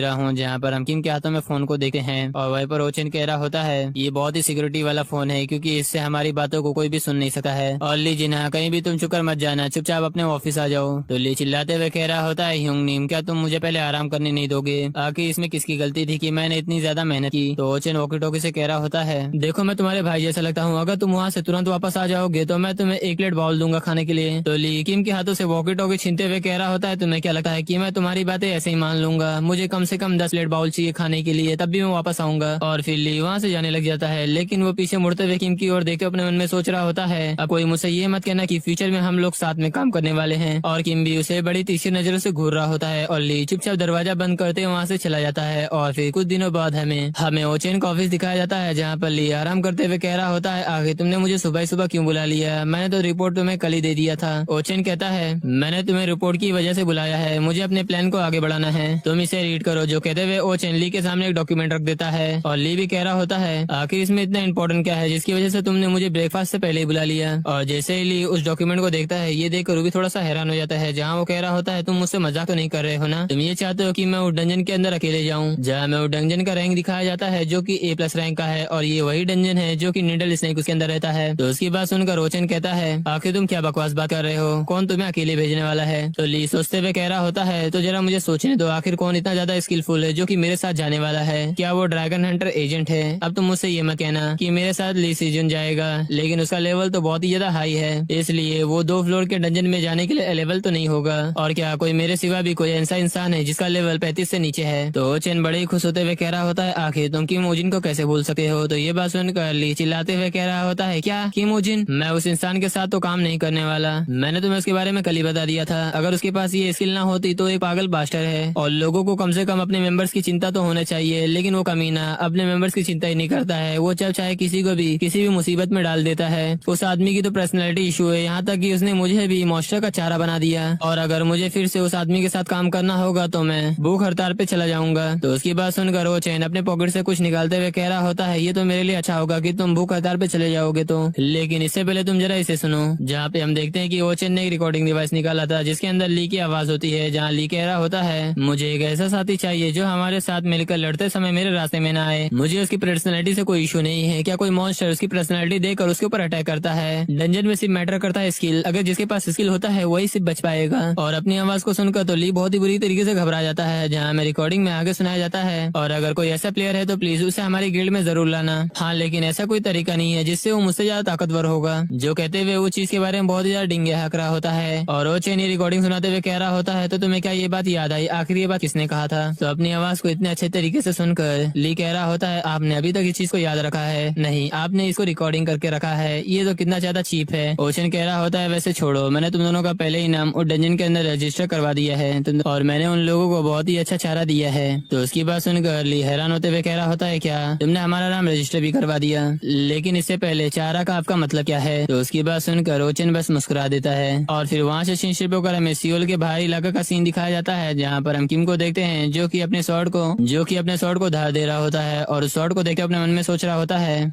रहा हूँ जहाँ पर हम किम के हाथों में फोन को देखते हैं। और वहीं पर ओचन कह रहा होता है ये बहुत ही सिक्योरिटी वाला फोन है क्योंकि इससे हमारी बातों को कोई भी सुन नहीं सकता है। और ली जिन्हा कहीं भी तुम चुकर मत जाना, चुपचाप अपने ऑफिस आ जाओ। तो ली चिल्लाते हुए कह रहा होता है ह्यूंग नीम क्या तुम मुझे पहले आराम करने नहीं दोगे, आखिर इसमें किसकी गलती थी कि मैंने इतनी ज्यादा मेहनत की। तो ओचन वॉकी टॉकी से कह रहा होता है देखो मैं तुम्हारे भाई जैसा लगता हूँ, अगर तुम वहाँ से तुरंत वापस आ जाओगे तो मैं तुम्हें 1 प्लेट बाउल दूंगा खाने के लिए। तो ली किम के हाथों से वॉकी टॉकी छीनते हुए कह रहा होता है तुम्हें क्या लगता है कि मैं तुम्हारी बातें ऐसे ही मान लूंगा, मुझे कम से कम 10 प्लेट बाउल चाहिए खाने के लिए तब भी मैं वापस आऊंगा। और फिर ली वहाँ से जाने लग जाता है। लेकिन वो पीछे मुड़ते हुए किम की ओर देखते अपने मन में सोच रहा होता है अब कोई मुझसे ये मत कहना कि फ्यूचर में हम लोग साथ में काम करने वाले हैं। और किम भी उसे बड़ी तीसरी नजरों से घूर रहा होता है और ली चुपचाप दरवाजा बंद करते वहाँ से चला जाता है। और फिर कुछ दिनों बाद हमें ओचन का ऑफिस दिखाया जाता है जहाँ पर ली आराम करते हुए कह रहा होता है आखिर तुमने मुझे सुबह सुबह क्यों बुला लिया, मैंने तो रिपोर्ट तुम्हें कल ही दे दिया था। ओचन कहता है मैंने तुम्हें रिपोर्ट की वजह से बुलाया है, मुझे अपने प्लान को आगे बढ़ाना है, तुम इसे रीड करो। जो कहते हुए ओचन ली के सामने एक डॉक्यूमेंट रख देता है और ली भी कह रहा होता है आखिर इसमें इतना इंपॉर्टेंट क्या है जिसकी वजह से तुमने मुझे ब्रेकफास्ट से पहले ही बुला लिया। और जैसे ही ली उस डॉक्यूमेंट को देखता है ये देख रूबी थोड़ा सा हैरान हो जाता है जहाँ वो कह रहा होता है तुम मुझसे मजाक तो नहीं कर रहे हो ना, तुम ये चाहते हो कि मैं उस डंजन के अंदर अकेले जाऊँ। जहाँ मैं उस डंजन का रैंक दिखाया जाता है जो कि A+ रैंक का है और ये वही डंजन है जो कि नीडल स्नेक उसके अंदर रहता है। तो उसकी बात सुनकर ओचन कहता है आखिर तुम क्या बकवास बात कर रहे हो, कौन तुम्हें अकेले भेजने वाला है। तो ली सोचते हुए कह रहा होता है तो जरा मुझे सोचने दो, आखिर कौन इतना ज्यादा स्किलफुल है जो कि मेरे साथ जाने वाला है, क्या वो ड्रैगन हंटर एजेंट है। अब तुम मुझसे ये मत कहना कि मेरे साथ ली सीजन जाएगा, लेकिन उसका लेवल तो बहुत ही ज्यादा हाई है इसलिए वो 2 फ्लोर के डंजन में जाने के लिए अवेलेबल तो नहीं होगा। और क्या कोई मेरे सिवा भी कोई ऐसा इंसान है जिसका लेवल 35 से नीचे है। तो ओचन बड़े ही खुश होते हुए कह रहा होता है आखिर तुम किमोजिन को कैसे भूल सकते हो। तो ये बात सुनकर ली चिल्लाते हुए कह रहा होता है क्या किमोजिन, मैं उस इंसान के साथ तो काम नहीं करने वाला, मैंने तुम्हें उसके बारे में कल ही बता दिया था, अगर उसके पास ये स्किल ना होती तो एक पागल बास्टर है। और लोगों को कम से कम अपने मेंबर्स की चिंता तो होना चाहिए, लेकिन वो कमीना अपने मेंबर्स की चिंता ही नहीं करता है, वो जब चाहे किसी को भी किसी भी मुसीबत में डाल देता है। उस आदमी की तो पर्सनैलिटी इशू है, यहाँ तक कि उसने मुझे भी मॉन्स्टर का चारा बना दिया और अगर मुझे फिर से उस आदमी के साथ काम करना होगा तो मैं भूख हड़ताल पे चला जाऊंगा। तो उसकी बात सुनकर वो चैन अपने पॉकेट से कुछ निकालते हुए कह रहा होता है ये तो मेरे लिए अच्छा होगा कि तुम भूख हड़ताल पे चले जाओगे तो, लेकिन इससे पहले तुम जरा इसे सुनो। जहाँ पे हम देखते हैं कि ओचन ने एक रिकॉर्डिंग डिवाइस निकाला था जिसके अंदर ली की आवाज होती है, जहाँ ली कह रहा होता है मुझे एक ऐसा साथी चाहिए जो हमारे साथ मिलकर लड़ते समय मेरे रास्ते में न आए, मुझे उसकी पर्सनैलिटी से कोई इशू नहीं है, क्या कोई मॉन्स्टर उसकी पर्सनैलिटी देखकर उसके ऊपर अटैक करता है। डंजन में सिर्फ मैटर करता है स्किल, अगर जिसके पास स्किल होता है वही सिर्फ बच पाएगा। और अपनी आवाज को सुनकर तो ली बहुत ही बुरी तरीके से घबरा जाता है, जहाँ हमें रिकॉर्डिंग में आगे सुनाया जाता है और अगर कोई ऐसा प्लेयर है तो प्लीज उसे हमारी गिल्ड में जरूर लाना। हाँ लेकिन ऐसा कोई तरीका नहीं है जिससे वो मुझसे ज्यादा ताकतवर होगा। जो कहते हुए वो चीज के बारे में बहुत ही ज्यादा डिंगे हक रहा होता है और वो चेनी रिकॉर्डिंग सुनाते हुए कह रहा होता है तो तुम्हें क्या ये बात याद आई, आखिर ये बात किसने कहा था। तो अपनी आवाज को इतने अच्छे तरीके से सुनकर ली कह रहा होता है, आपने अभी तक इस चीज को याद रखा है? नहीं, आपने इसको रिकॉर्डिंग करके रखा है, ये तो कितना ज्यादा चीप है। ओशन कह रहा होता है, वैसे छोड़ो, मैंने तुम दोनों का पहले ही नाम उस डंजन के अंदर रजिस्टर करवा दिया है और मैंने उन लोगों को बहुत ही अच्छा चारा दिया है। तो उसकी बात सुनकर ली हैरान होते हुए कह रहा होता है, क्या तुमने हमारा नाम रजिस्टर भी करवा दिया? लेकिन इससे पहले चारा का आपका मतलब क्या है? तो उसकी बात सुनकर ओचन बस मुस्कुरा देता है और फिर वहाँ से सीन शिफ्ट होकर हमें सियोल के बाहरी इलाके का सीन दिखाया जाता है, जहाँ पर हम किम को देखते हैं जो कि अपने स्वॉर्ड को धार दे रहा होता है और उस स्वॉर्ड को देख अपने मन में सोच रहा होता है,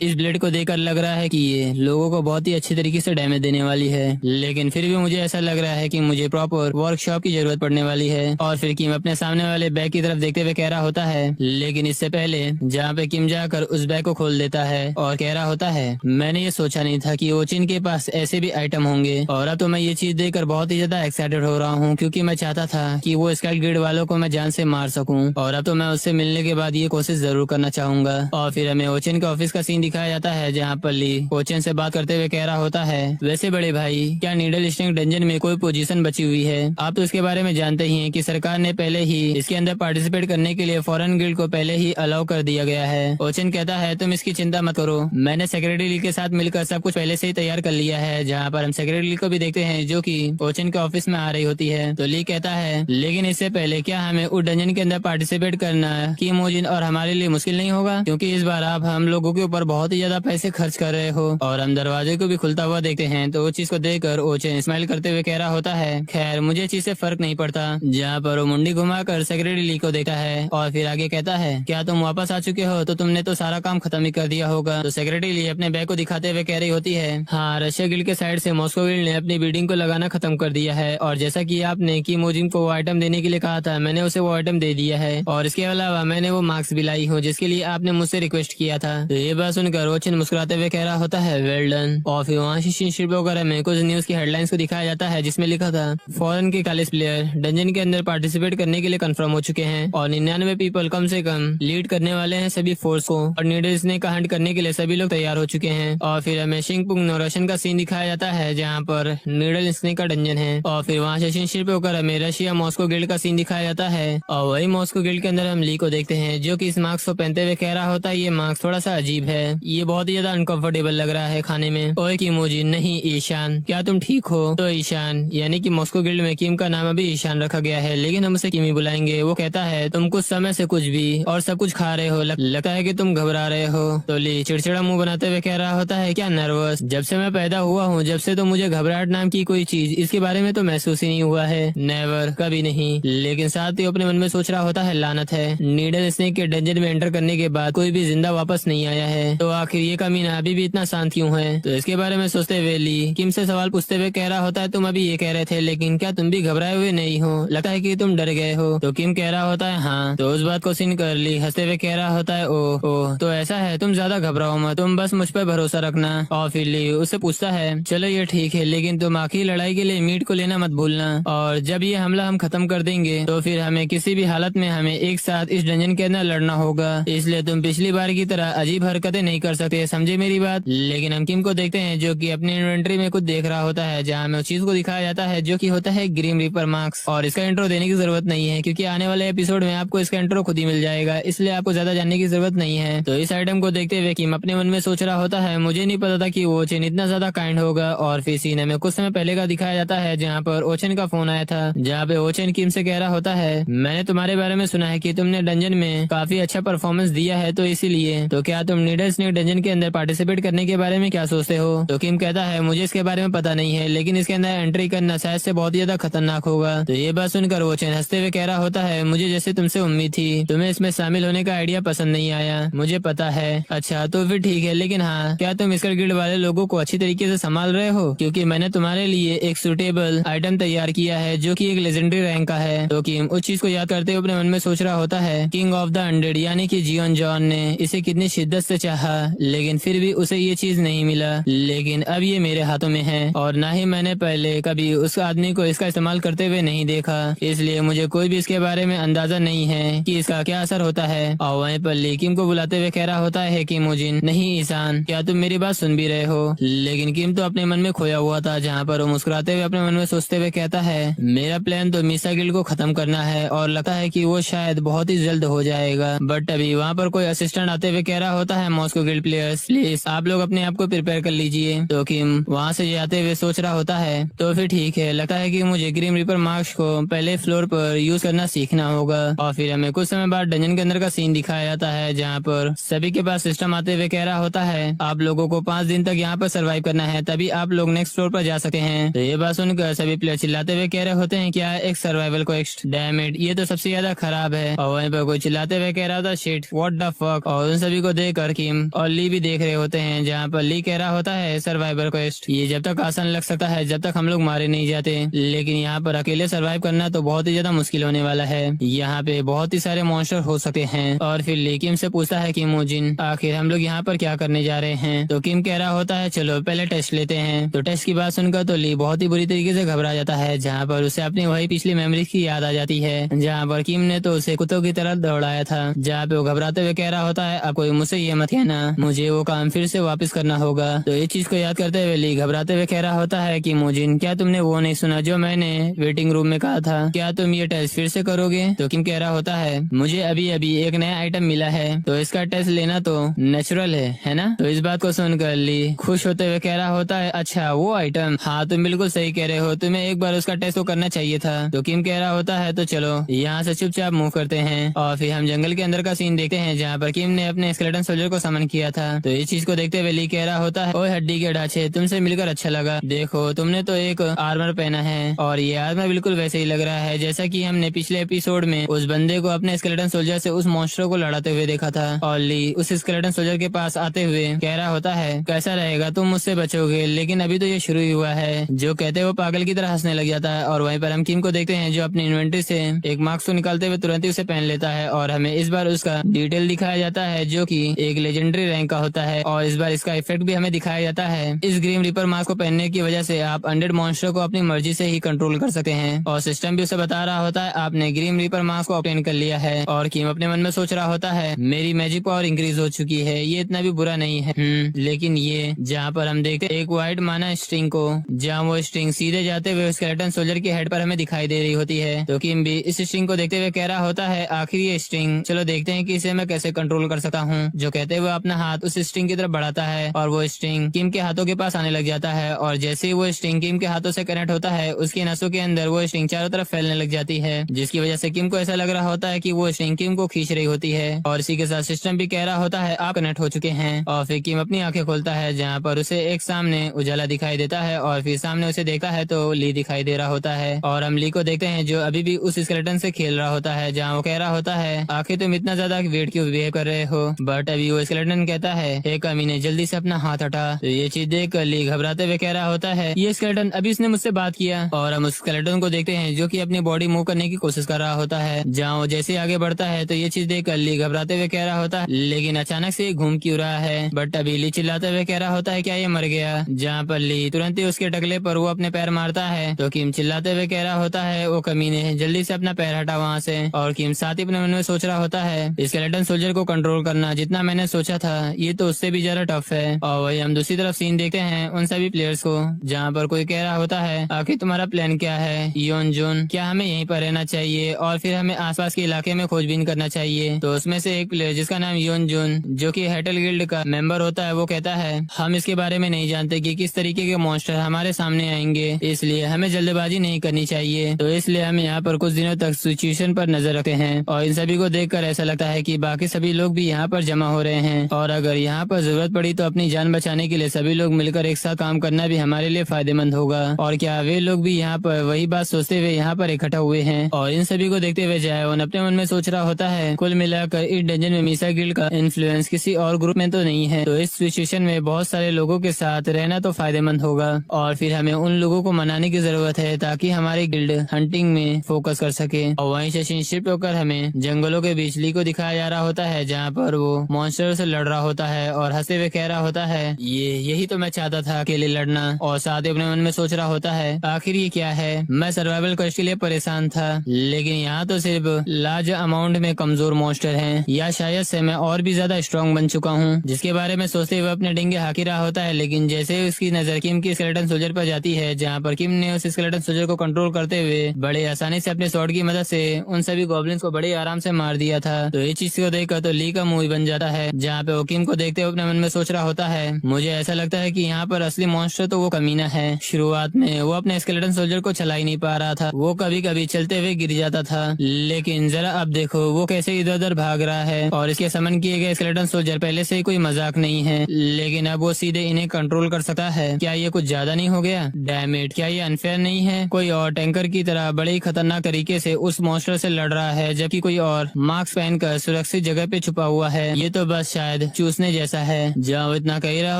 इस ब्लेड को देखकर लग रहा है कि ये लोगों को बहुत ही अच्छी तरीके से डैमेज देने वाली है, लेकिन फिर भी मुझे ऐसा लग रहा है कि मुझे प्रॉपर वर्कशॉप की जरूरत पड़ने वाली है। और फिर किम अपने सामने वाले बैग की तरफ देखते हुए कह रहा होता है, लेकिन इससे पहले जहाँ पे किम जाकर उस बैग को खोल देता है और कह रहा होता है, मैंने ये सोचा नहीं था कि ओचिन के पास ऐसे भी आइटम होंगे और अब तो मैं ये चीज देखकर बहुत ही ज्यादा एक्साइटेड हो रहा हूँ, क्योंकि मैं चाहता था कि वो स्काउट गिल्ड वालों को मैं जान से मार सकूं और अब तो मैं उससे मिलने के बाद ये कोशिश जरूर करना चाहूंगा। और फिर हमें ओचिन के ऑफिस का सीन दिखाया जाता है, जहाँ पर ली ओचिन से बात करते हुए कह रहा होता है, वैसे बड़े भाई, क्या नीडल स्टिंग डंजन में कोई पोजीशन बची हुई है? आप तो इसके बारे में जानते ही हैं कि सरकार ने पहले ही इसके अंदर पार्टिसिपेट करने के लिए फॉरेन गिल्ड को पहले ही अलाउ कर दिया गया है। ओचिन कहता है, तुम इसकी चिंता मत करो, मैंने सेक्रेटरी ली के साथ मिलकर सब कुछ पहले से ही तैयार कर लिया है। जहाँ पर हम सेक्रेटरी ली को भी देखते हैं जो कि ओचिन के ऑफिस में आ रही होती है। तो ली कहता है, लेकिन इससे पहले क्या हमें उस डंजन के अंदर पार्टिसिपेट करना की मोजिन और हमारे लिए मुश्किल नहीं होगा, क्योंकि इस बार आप हम लोगों के ऊपर बहुत ही ज्यादा पैसे खर्च कर रहे हो। और हम दरवाजे को भी खुलता हुआ देखते हैं। तो उस चीज को देखकर ओचिन स्माइल करते हुए कह रहा होता है, खैर मुझे चीज से फर्क नहीं पड़ता। जहाँ पर वो मुंडी घुमाकर सेक्रेटरी ली को देखता है और फिर आगे कहता है, क्या तुम वापस आ चुके हो? तो तुमने तो सारा काम खत्म ही कर दिया होगा। तो सेक्रेटरी ली अपने बैग को दिखाते हुए कह रही होती है, हाँ, रशिया गिल्ड के साइड से मॉस्को गिल्ड ने अपनी बिल्डिंग को लगाना खत्म कर दिया है और जैसा कि आपने की मोजिन को वो आइटम देने के लिए कहा था, मैंने उसे वो आइटम दे दिया है और इसके अलावा मैंने वो मार्क्स भी लाई हूँ जिसके लिए आपने मुझसे रिक्वेस्ट किया था। तो ये बात सुनकर ओचिन मुस्कुराते हुए कह रहा होता है, वेल डन। और फिर वहाँ से वगैरह में कुछ न्यूज की हेडलाइंस को दिखाया जाता है, जिसमें लिखा था, फॉरेन के 41 प्लेयर डंजन के अंदर पार्टिसिपेट करने के लिए कंफर्म हो चुके हैं और 99 पीपल कम से कम लीड करने वाले हैं सभी फोर्स को और नीडल स्नेक का हंट करने के लिए सभी लोग तैयार हो चुके हैं। और फिर हमें शिंगपुंग नोरेशन का सीन दिखाया जाता है, जहाँ पर नीडल स्नेक का डंजन है। और फिर वहाँ से शिप होकर हमें रशिया मॉस्को गिल्ड का सीन दिखाया जाता है और वही मॉस्को गिल्ड के अंदर हम ली को देखते हैं जो कि इस मास्क को पहनते हुए कह रहा होता है, ये मास्क थोड़ा सा अजीब है, ये बहुत ही ज्यादा अनकंफर्टेबल लग रहा है खाने में। ओए किमोजी, नहीं ईशान, क्या तुम ठीक हो? तो ईशान यानी कि मॉस्को गिल्ड में किम का नाम अभी ईशान रखा गया है, लेकिन हम उसे किम ही बुलाएंगे। वो कहता है, तुम कुछ समय से कुछ भी और सब कुछ खा रहे हो, लगता है कि तुम घबरा रहे हो। तो ली चिड़चिड़ा मुंह बनाते हुए कह रहा होता है, क्या नर्वस? जब से मैं पैदा हुआ हूँ जब से तो मुझे घबराहट नाम की कोई चीज इसके बारे में तो महसूस ही नहीं हुआ है, नेवर, कभी नहीं। लेकिन साथ ही अपने मन में सोच रहा होता है, लानत है, नीडल स्नेक के डंजन में एंटर करने के बाद कोई भी जिंदा वापस नहीं आया है, तो आखिर ये कमीना अभी भी इतना शांत क्यों है? तो इसके बारे में सोचते हुए ली किम से सवाल पूछते हुए कह रहा होता है, तुम अभी ये कह रहे थे, लेकिन क्या तुम भी घबराए हुए नहीं हो? लगता है कि तुम डर गए हो। तो किम कह रहा होता है, हाँ। तो उस बात को सुन कर ली हंसते हुए कह रहा होता है, ओह तो ऐसा है, तुम ज्यादा घबराओ मत, तुम बस मुझ पर भरोसा रखना। और फिर ली उससे पूछता है, चलो ये ठीक है, लेकिन तुम आखिरी लड़ाई के लिए मीट को लेना मत भूलना और जब ये हमला हम खत्म कर देंगे तो फिर हमें किसी भी हालत में हमें एक साथ इस डंजन के अंदर लड़ना होगा, इसलिए तुम पिछली बार की तरह अजीब हरकतें नहीं कर सकते, समझे मेरी बात? लेकिन हम किम को देखते हैं जो कि अपनी इन्वेंट्री में कुछ देख रहा होता है, जहाँ हमें उस चीज को दिखाया जाता है जो कि होता है ग्रीम रीपर मार्क्स। और इसका इंट्रो देने की जरूरत नहीं है क्योंकि आने वाले एपिसोड में आपको इसका इंट्रो खुद ही मिल जाएगा, इसलिए आपको ज्यादा जानने की जरूरत नहीं है। तो इस आइटम को देखते हुए किम अपने मन में सोच रहा होता है, मुझे नहीं पता था कि ओचन इतना ज्यादा काइंड होगा। और फिर सीने में कुछ समय पहले का दिखाया जाता है जहाँ पर ओचन का फोन आया था, जहाँ पे ओचन किम से कह रहा होता है, मैंने तुम्हारे बारे में सुना है कि तुमने डंजन में काफी अच्छा परफॉर्मेंस दिया है, तो इसीलिए तो क्या तुम नीडल स्नेक डंजन के अंदर पार्टिसिपेट करने के बारे में क्या सोचते हो? तो किम कहता है, मुझे इसके बारे में पता नहीं है, लेकिन इसके अंदर एंट्री करना शायद से बहुत ज्यादा खतरनाक होगा। तो ये बात सुनकर ओचन हंसते हुए कह रहा होता है, मुझे जैसे तुमसे उम्मीद थी, तुम्हें इसमें शामिल होने का आइडिया पसंद नहीं आया, मुझे पता है। अच्छा तो फिर ठीक है, लेकिन हाँ, क्या तुम स्कल गिल्ड वाले लोगों को अच्छी तरीके से संभाल रहे हो? क्योंकि मैंने तुम्हारे लिए एक सुटेबल आइटम तैयार किया है जो कि एक लेजेंडरी रैंक का है। तो किम उस चीज को याद करते हुए अपने मन में सोच रहा होता है, किंग ऑफ द अनडेड यानी कि जियोन जॉन ने इसे कितनी शिद्दत से चाहा, लेकिन फिर भी उसे ये चीज नहीं मिला, लेकिन अब ये मेरे हाथों में है और ना ही मैंने पहले कभी उस आदमी को इसका इस्तेमाल करते हुए नहीं देखा, इसलिए मुझे कोई भी इसके बारे में अंदाजा नहीं है कि इसका क्या असर होता है। और वहीं पर ली किम को बुलाते हुए कह रहा होता है, किमोजिन, नहीं ईशान, क्या तुम मेरी बात सुन भी रहे हो? लेकिन किम तो अपने मन में खोया हुआ था, जहाँ पर वो मुस्कुराते हुए अपने मन में सोचते हुए कहता है, मेरा प्लान तो मीसा गिल्ड को खत्म काम करना है और लगता है कि वो शायद बहुत ही जल्द हो जाएगा। बट अभी वहाँ पर कोई असिस्टेंट आते हुए कह रहा होता है, मॉस्को गिल्ड प्लेयर्स प्लीज आप लोग अपने आप को प्रिपेयर कर लीजिए। तो किम वहाँ से जाते हुए सोच रहा होता है, तो फिर ठीक है, लगता है कि मुझे ग्रीम रीपर मार्क्स को पहले फ्लोर पर यूज करना सीखना होगा। और फिर हमें कुछ समय बाद डंजन के अंदर का सीन दिखाया जाता है, जहाँ पर सभी के पास सिस्टम आते हुए कह रहा होता है, आप लोगों को 5 दिन तक यहाँ पर सर्वाइव करना है, तभी आप लोग नेक्स्ट फ्लोर पर जा सकते हैं। तो ये बात सुनकर सभी प्लेयर चिल्लाते हुए कह रहे होते हैं, क्या एक सर्वाइवल क्वेस्ट, डैम इट, ये तो सबसे ज्यादा खराब है। और वहीं पर कोई चिल्लाते हुए कह रहा था, शिट व्हाट द फक। और उन सभी को देखकर किम और ली भी देख रहे होते हैं, जहाँ पर ली कह रहा होता है, सर्वाइवल क्वेस्ट ये जब तक आसान लग सकता है जब तक हम लोग मारे नहीं जाते, लेकिन यहाँ पर अकेले सर्वाइव करना तो बहुत ही ज्यादा मुश्किल होने वाला है। यहाँ पे बहुत ही सारे मॉन्स्टर हो सकते हैं। और फिर ली किम से पूछता है कि मोजिन आखिर हम लोग यहाँ पर क्या करने जा रहे हैं। तो किम कह रहा होता है, चलो पहले टेस्ट लेते हैं। तो टेस्ट की बात सुनकर तो ली बहुत ही बुरी तरीके से घबरा जाता है, जहाँ पर उसे अपनी वही पिछली मेमोरीज की याद आ जाती है, जहाँ पर किम ने तो उसे कुत्तों की तरह दौड़ाया था। जहाँ पे वो घबराते हुए कह रहा होता है, अब कोई मुझसे ये मत कहना, मुझे वो काम फिर से वापस करना होगा। तो इस चीज को याद करते हुए ली घबराते हुए कह रहा होता है कि मोजिन क्या तुमने वो नहीं सुना जो मैंने वेटिंग रूम में कहा था, क्या तुम ये टेस्ट फिर से करोगे। तो किम कह रहा होता है, मुझे अभी अभी एक नया आइटम मिला है, तो इसका टेस्ट लेना तो नेचुरल है ना। तो इस बात को सुनकर ली खुश होते हुए कह रहा होता है, अच्छा वो आइटम, हाँ तुम बिल्कुल सही कह रहे हो, तुम्हें एक बार उसका टेस्ट तो करना चाहिए था। तो किम कह रहा होता है, तो चलो यहाँ से चुपचाप मूव करते हैं। और फिर हम जंगल के अंदर का सीन देखते हैं, जहाँ पर किम ने अपने स्केलेटन सोल्जर को समन किया था। तो इस चीज को देखते हुए ली कह रहा होता है, ओए हड्डी के ढांचे, तुमसे मिलकर अच्छा लगा, देखो तुमने तो एक आर्मर पहना है और ये आर्मर बिल्कुल वैसे ही लग रहा है जैसा कि हमने पिछले एपिसोड में उस बंदे को अपने स्केलेटन सोल्जर से उस मॉन्स्टर को लड़ाते हुए देखा था। और ली उस स्केलेटन सोल्जर के पास आते हुए कह रहा होता है, कैसा रहेगा, तुम मुझसे बचोगे, लेकिन अभी तो ये शुरू ही हुआ है। जो कहते वो पागल की तरह हंसने लग जाता है। और वहीं पर हम किम को देखते हैं, जो अपनी इन्वेंटरी से एक मास्क को निकालते हुए तुरंत ही उसे पहन लेता है। और हमें इस बार उसका डिटेल दिखाया जाता है, जो कि एक लेजेंडरी रैंक का होता है। और इस बार इसका इफेक्ट भी हमें दिखाया जाता है। इस ग्रीम रीपर मास्क को पहनने की वजह से आप अनडेड मॉन्स्टर को अपनी मर्जी से ही कंट्रोल कर सकते हैं। और सिस्टम भी उसे बता रहा होता है, आपने ग्रीम रीपर मास्क को ऑब्टेन कर लिया है। और किम अपने मन में सोच रहा होता है, मेरी मैजिक पावर इंक्रीज हो चुकी है, ये इतना भी बुरा नहीं है। लेकिन ये जहाँ पर हम देखते एक व्हाइट माना स्ट्रिंग को, जहाँ वो स्ट्रिंग सीधे जाते हुए स्केलेटन सोल्जर के हेड पर हमें दिखाई दे रही होती है। तो किम भी इस स्ट्रिंग को देखते हुए कह रहा होता है, आखिर ये स्ट्रिंग, चलो देखते हैं कि इसे मैं कैसे कंट्रोल कर सकता हूँ। जो कहते हुए अपना हाथ उस स्ट्रिंग की तरफ बढ़ाता है और वो स्ट्रिंग किम के हाथों के पास आने लग जाता है। और जैसे ही वो स्ट्रिंग किम के हाथों से कनेक्ट होता है, उसकी नसों के अंदर वो स्ट्रिंग चारों तरफ फैलने लग जाती है, जिसकी वजह से किम को ऐसा लग रहा होता है कि वो स्ट्रिंग किम को खींच रही होती है। और इसी के साथ सिस्टम भी कह रहा होता है, आप कनेक्ट हो चुके हैं। और फिर किम अपनी आंखें खोलता है, जहाँ पर उसे एक सामने उजाला दिखाई देता है। और फिर सामने उसे देखता है तो ली दिखाई दे रहा होता है। और हम ली को देखते हैं, जो अभी भी उस स्केलेटन से खेल रहा होता है, जहाँ वो कह रहा होता है, आखिर तुम इतना ज्यादा वेट क्यों बिहेव कर रहे हो। बट अभी वो स्केलेटन कहता है, एक कमीने जल्दी से अपना हाथ हटा। तो ये चीज देख कर ली घबराते हुए कह रहा होता है, ये स्केलेटन अभी इसने मुझसे बात किया। और हम उस स्केलेटन को देखते हैं, जो कि अपनी बॉडी मूव करने की कोशिश कर रहा होता है। जहाँ वो जैसे आगे बढ़ता है तो ये चीज देख कर ली घबराते हुए कह रहा होता है, लेकिन अचानक से घूम क्यों रहा है। बट अभी ली चिल्लाते हुए कह रहा होता है, क्या ये मर गया। जहाँ पर ली तुरंत ही उसके टकले पर वो अपने पैर मारता है। तो किम चिल्लाते हुए कह रहा होता है, वो कमीने जल्दी से अपना पैर हटा वहाँ से। और किम साथ ही अपने मन में सोच रहा होता है, स्केलेटन सोल्जर को कंट्रोल करना जितना मैंने सोचा था ये तो उससे भी ज्यादा टफ है। और वही हम दूसरी तरफ सीन देखते हैं उन सभी प्लेयर्स को, जहाँ पर कोई कह रहा होता है, आखिर तुम्हारा प्लान क्या है योन जोन, क्या हमें यहीं पर रहना चाहिए और फिर हमें आसपास के इलाके में खोजबीन करना चाहिए। तो उसमें से एक प्लेयर जिसका नाम योन जोन, जो कि हेटल गिल्ड का मेंबर होता है, वो कहता है, हम इसके बारे में नहीं जानते कि किस तरीके के मॉन्स्टर हमारे सामने आएंगे, इसलिए हमें जल्दबाजी नहीं करनी चाहिए। तो इसलिए हम यहाँ पर कुछ दिनों तक सिचुएशन पर नजर रखते हैं। और इन सभी को देखकर ऐसा लगता है कि बाकी सभी लोग भी यहाँ पर जमा हो रहे हैं, और अगर यहाँ पर जरूरत पड़ी तो अपनी जान बचाने के लिए सभी लोग मिलकर एक साथ काम करना भी हमारे लिए फायदेमंद होगा। और क्या वे लोग भी यहाँ पर वही बात सोचते हुए यहाँ पर इकट्ठा हुए हैं। और इन सभी को देखते हुए जायवन अपने मन में सोच रहा होता है, कुल मिलाकर इस डंजन में मीसा गिल्ड का इन्फ्लुएंस किसी और ग्रुप में तो नहीं है, तो इस सिचुएशन में बहुत सारे लोगों के साथ रहना तो फायदेमंद होगा। और फिर हमें उन लोगों को मनाने की जरूरत है ताकि हमारी गिल्ड हंटिंग में फोकस कर सके। और वहीं से सीन शिफ्ट होकर हमें जंगलों के बीच ली को दिखाया जा रहा होता है, जहाँ पर वो मॉन्स्टर से लड़ रहा होता है और हंसते हुए कह रहा होता है, यही तो मैं चाहता था, अकेले लड़ना। और साथ ही अपने मन में सोच रहा होता है, आखिर ये क्या है, मैं सर्वाइवल क्वेस्ट के लिए परेशान था, लेकिन यहाँ तो सिर्फ लार्ज अमाउंट में कमजोर मॉन्स्टर हैं, या शायद से मैं और भी ज्यादा स्ट्रॉन्ग बन चुका हूँ। जिसके बारे में सोचते हुए अपने डिंगे हाकी रहा होता है, लेकिन जैसे उसकी नजर किम की स्केलेटन सोल्जर पर जाती है, जहाँ पर किम ने उस स्केलेटन सोल्जर को कंट्रोल करते हुए बड़े आसानी आसानी से अपने स्वॉर्ड की मदद से उन सभी गॉब्लिन्स को बड़े आराम से मार दिया था। तो इस चीज को देखकर तो ली का मूवी बन जाता है, जहाँ पे वो किम को देखते हुए अपने मन में सोच रहा होता है, मुझे ऐसा लगता है कि यहाँ पर असली मॉन्स्टर तो वो कमीना है। शुरुआत में वो अपने स्केलेटन सोल्जर को चला ही नहीं पा रहा था, वो कभी कभी चलते हुए गिर जाता था, लेकिन जरा अब देखो वो कैसे इधर उधर भाग रहा है। और इसके समन किए गए स्केलेटन सोल्जर पहले से ही कोई मजाक नहीं है, लेकिन अब वो सीधे इन्हें कंट्रोल कर सकता है। क्या ये कुछ ज्यादा नहीं हो गया? डैम इट, क्या ये अनफेयर नहीं है? कोई और टैंकर की तरह बड़े ही खतरनाक तरीके से उस मॉन्स्टर से लड़ रहा है, जबकि कोई और मास्क पहनकर सुरक्षित जगह पे छुपा हुआ है। ये तो बस शायद चूसने जैसा है। जहाँ वो इतना कह रहा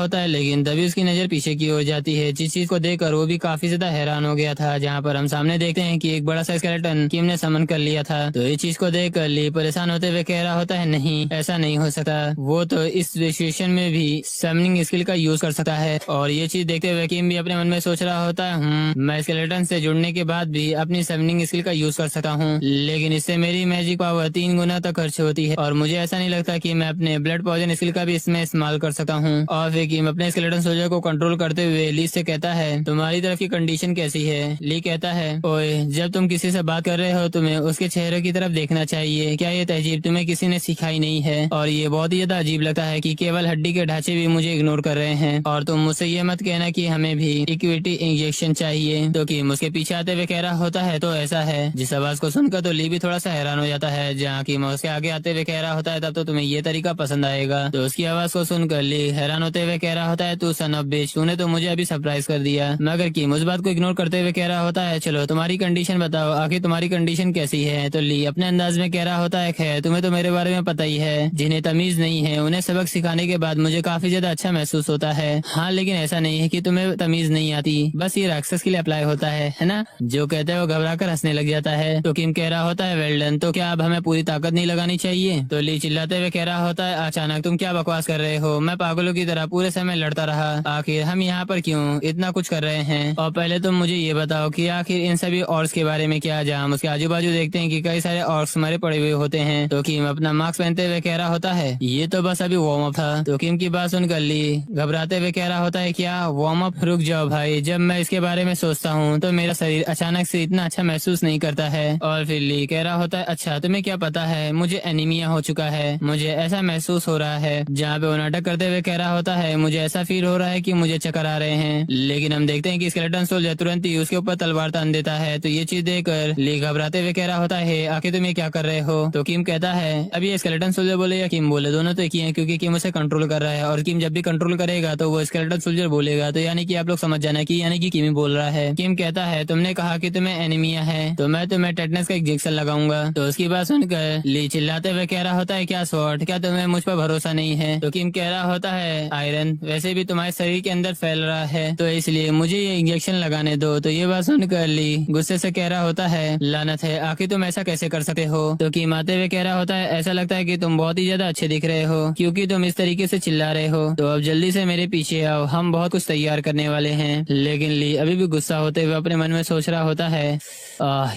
होता है, लेकिन तभी उसकी नजर पीछे की ओर जाती है, जिस चीज को देखकर वो भी काफी ज्यादा हैरान हो गया था। जहाँ पर हम सामने देखते हैं कि एक बड़ा सा स्केलेटन किम ने समन कर लिया था। तो इस चीज को देखकर ली परेशान होते हुए कह रहा होता है, नहीं ऐसा नहीं हो सकता, वो तो इस सिचुएशन में भी समनिंग स्किल का यूज कर सकता है। और ये चीज देखते हुए किम भी अपने मन में सोच रहा होता है, मैं स्केलेटन से जुड़ने के बाद भी अपनी समनिंग स्किल का यूज कर सकता हूँ, लेकिन इससे मेरी मैजिक पावर 3 गुना तक खर्च होती है, और मुझे ऐसा नहीं लगता कि मैं अपने ब्लड पॉइजन स्किल का भी इसमें इस्तेमाल कर सकता हूँ। और फिर किम अपने स्केलेटन सोल्जर को कंट्रोल करते हुए ली से कहता है, तुम्हारी तरफ की कंडीशन कैसी है? ली कहता है, ओए जब तुम किसी से बात कर रहे हो तुम्हें उसके चेहरे की तरफ देखना चाहिए, क्या ये तहजीब तुम्हें किसी ने सिखाई नहीं है? और ये बहुत ही ज्यादा अजीब लगता है कि केवल हड्डी के ढांचे भी मुझे इग्नोर कर रहे हैं, और तुम मुझसे ये मत कहना कि हमें भी इक्विटी इंजेक्शन चाहिए। तो किम उसके पीछे आते हुए कह रहा होता है, तो ऐसा है। जिस आवाज को सुनकर तो ली भी थोड़ा सा हैरान हो जाता है। जहाँ किम उसके आगे आते हुए कह रहा होता है, तब तो तुम्हें ये तरीका पसंद आएगा। तो उसकी आवाज को सुनकर ली हैरान होते हुए कह रहा होता है, तू सन ऑफ बिच, तूने तो मुझे अभी सरप्राइज कर दिया। मगर किम उस बात को इग्नोर करते हुए कह रहा होता है, चलो तुम्हारी कंडीशन बताओ, आखिर तुम्हारी कंडीशन कैसी है? तो ली अपने अंदाज में कह रहा होता है, खैर तुम्हें तो मेरे बारे में पता ही है, जिन्हें तमीज नहीं है उन्हें सबक सिखाने के बाद मुझे काफी ज्यादा अच्छा महसूस होता है। हाँ लेकिन ऐसा नहीं है कि तुम्हें तमीज नहीं आती, बस ये राक्षस के लिए अप्लाई होता है ना? जो कहते हैं वो घबरा कर हंसने लग जाता है। तो किम कह रहा होता है, वेल डन, तो क्या अब हमें पूरी ताकत नहीं लगानी चाहिए? तो ली चिल्लाते हुए कह रहा होता है, अचानक तुम क्या बकवास कर रहे हो? मैं पागलों की तरह पूरे समय लड़ता रहा, आखिर हम यहाँ पर क्यों इतना कुछ कर रहे हैं? और पहले तुम मुझे ये बताओ कि आखिर इन सभी ऑर्क्स के बारे में क्या? जहाँ हम उसके आजू बाजू देखते हैं कि कई सारे ऑर्क्स मरे पड़े हुए होते हैं। तो किम अपना मास्क पहनते हुए कह रहा होता है, ये तो बस अभी वार्म अप था। तो किम की बात सुनकर ली घबराते हुए कह रहा होता है, क्या वार्म अप? रुक जाओ भाई, जब मैं इसके बारे में सोचता हूँ तो मेरा शरीर अचानक से इतना अच्छा महसूस नहीं करता है। और फिर ली कह रहा होता है, अच्छा तुम्हें क्या पता है, मुझे एनीमिया हो चुका है, मुझे ऐसा महसूस हो रहा है। जहाँ पे वो नाटक करते हुए कह रहा होता है, मुझे ऐसा फील हो रहा है कि मुझे चक्कर आ रहे हैं। लेकिन हम देखते हैं कि स्केलेटन सोल्जर तुरंत ही उसके ऊपर तलवार तान देता है। तो ये चीज देखकर ली घबराते हुए कह रहा होता है, आखिर तुम ये क्या कर रहे हो? तो किम कहता है, अब ये स्केलेटन सोल्जर बोले या किम बोले, दोनों तो एक ही है, क्योंकि किम उसे कंट्रोल कर रहा है, और किम जब भी कंट्रोल करेगा तो वो स्केलेटन सोल्जर बोलेगा। तो यानी कि आप लोग समझ जाना कि यानी कि किम ही बोल रहा है। किम कहता है, तुमने कहा कि तुम्हें एनीमिया है, तो मैं तुम्हें टेटनस का इंजेक्शन लगाऊंगा। तो उसकी बात सुनकर ली चिल्लाते हुए कह रहा होता है, क्या स्वॉर्ड, क्या तुम्हें मुझ पर भरोसा नहीं है? तो किम कह रहा होता है, आयरन वैसे भी तुम्हारे शरीर के अंदर फैल रहा है, तो इसलिए मुझे ये इंजेक्शन लगाने दो। तो ये बात सुनकर ली गुस्से से कह रहा होता है, लानत है, आखिर तुम ऐसा कैसे कर सकते हो? तो किम आते हुए कह रहा होता है, ऐसा लगता है कि तुम बहुत ही ज्यादा अच्छे दिख रहे हो, क्योंकि तुम इस तरीके से चिल्ला रहे हो। तो अब जल्दी से मेरे पीछे आओ, हम बहुत कुछ तैयार करने वाले हैं। लेकिन ली अभी भी गुस्सा होते हुए अपने मन में सोच रहा होता है,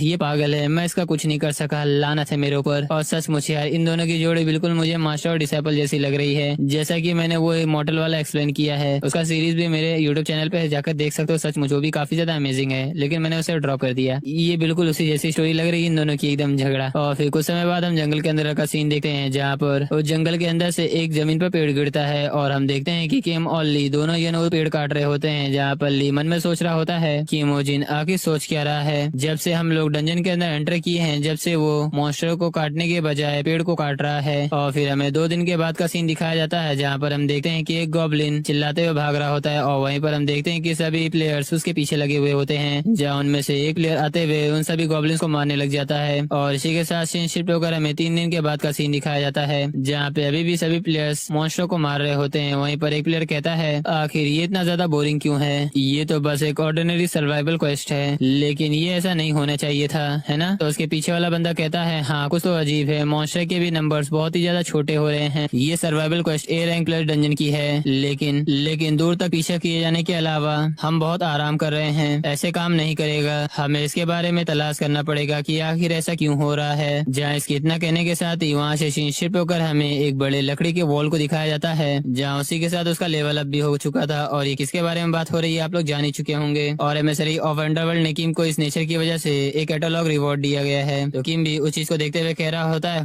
ये पागल है, मैं इसका कुछ नहीं कर सका, लानत है मेरे ऊपर। और सचमुच यार इन दोनों की जोड़ी बिल्कुल मुझे मास्टर और डिसेबल जैसी लग रही है। जैसा कि मैंने वो मॉडल वाला एक्सप्लेन किया है, उसका सीरीज भी मेरे यूट्यूब चैनल पे जाकर देख सकते हो, सचमुच वो भी काफी ज्यादा अमेजिंग है, लेकिन मैंने उसे ड्रॉप कर दिया। ये बिल्कुल उसी जैसी स्टोरी लग रही है इन दोनों की, एकदम झगड़ा। और फिर कुछ समय बाद हम जंगल के अंदर का सीन देखते हैं, जहाँ पर उस जंगल के अंदर से एक जमीन पर पेड़ गिरता है, और हम देखते हैं कि किम और ली दोनों ये पेड़ काट रहे होते हैं। जहाँ पर ली मन में सोच रहा होता है कि मोजिन आखिर सोच क्या रहा है, जब से हम लोग डंजन के अंदर एंटर किए हैं, जब से वो मॉन्स्टर को काटने के बजाय पेड़ को काट रहा है। और फिर हमें 2 दिन के बाद का सीन दिखाया जाता है, जहाँ पर हम देखते हैं कि एक गॉब्लिन चिल्लाते हुए भाग रहा होता है, और वहीं पर हम देखते हैं कि सभी प्लेयर्स उसके पीछे लगे हुए होते हैं। जहाँ उनमें से एक प्लेयर आते हुए उन सभी गॉब्लिन्स को मारने लग जाता है। और इसी के साथ सीन शिफ्ट होकर हमें 3 दिन के बाद का सीन दिखाया जाता है, जहाँ पे अभी भी सभी प्लेयर्स मॉन्स्टर को मार रहे होते हैं। वहीं पर एक प्लेयर कहता है, आखिर ये इतना ज्यादा बोरिंग क्यों है, ये तो बस एक ऑर्डिनरी सर्वाइवल क्वेस्ट है, लेकिन ये ऐसा नहीं होना चाहिए था, है ना? तो उसके पीछे वाला बंदा कहता है, हाँ कुछ तो अजीब है, मॉन्स्टर के भी नंबर्स बहुत ही ज्यादा छोटे हो रहे हैं, ये survival quest A rank plus dungeon की है, लेकिन दूर तक पीछे किए जाने के अलावा हम बहुत आराम कर रहे हैं, ऐसे काम नहीं करेगा, हमें इसके बारे में तलाश करना पड़ेगा कि आखिर ऐसा क्यों हो रहा है। जहाँ इसके इतना कहने के साथ ही वहाँ से शिफ्ट होकर हमें एक बड़े लकड़ी के वॉल को दिखाया जाता है, जहाँ उसी के साथ उसका लेवल अप भी हो चुका था। और ये किसके बारे में बात हो रही है आप लोग जान ही चुके होंगे। और एमिसरी ऑफ अंडरवर्ल्ड ने किम को इस नेचर की वजह से एक कैटलॉग रिवॉर्ड दिया गया है। तो किम भी उस चीज को देखते हुए कह रहा होता है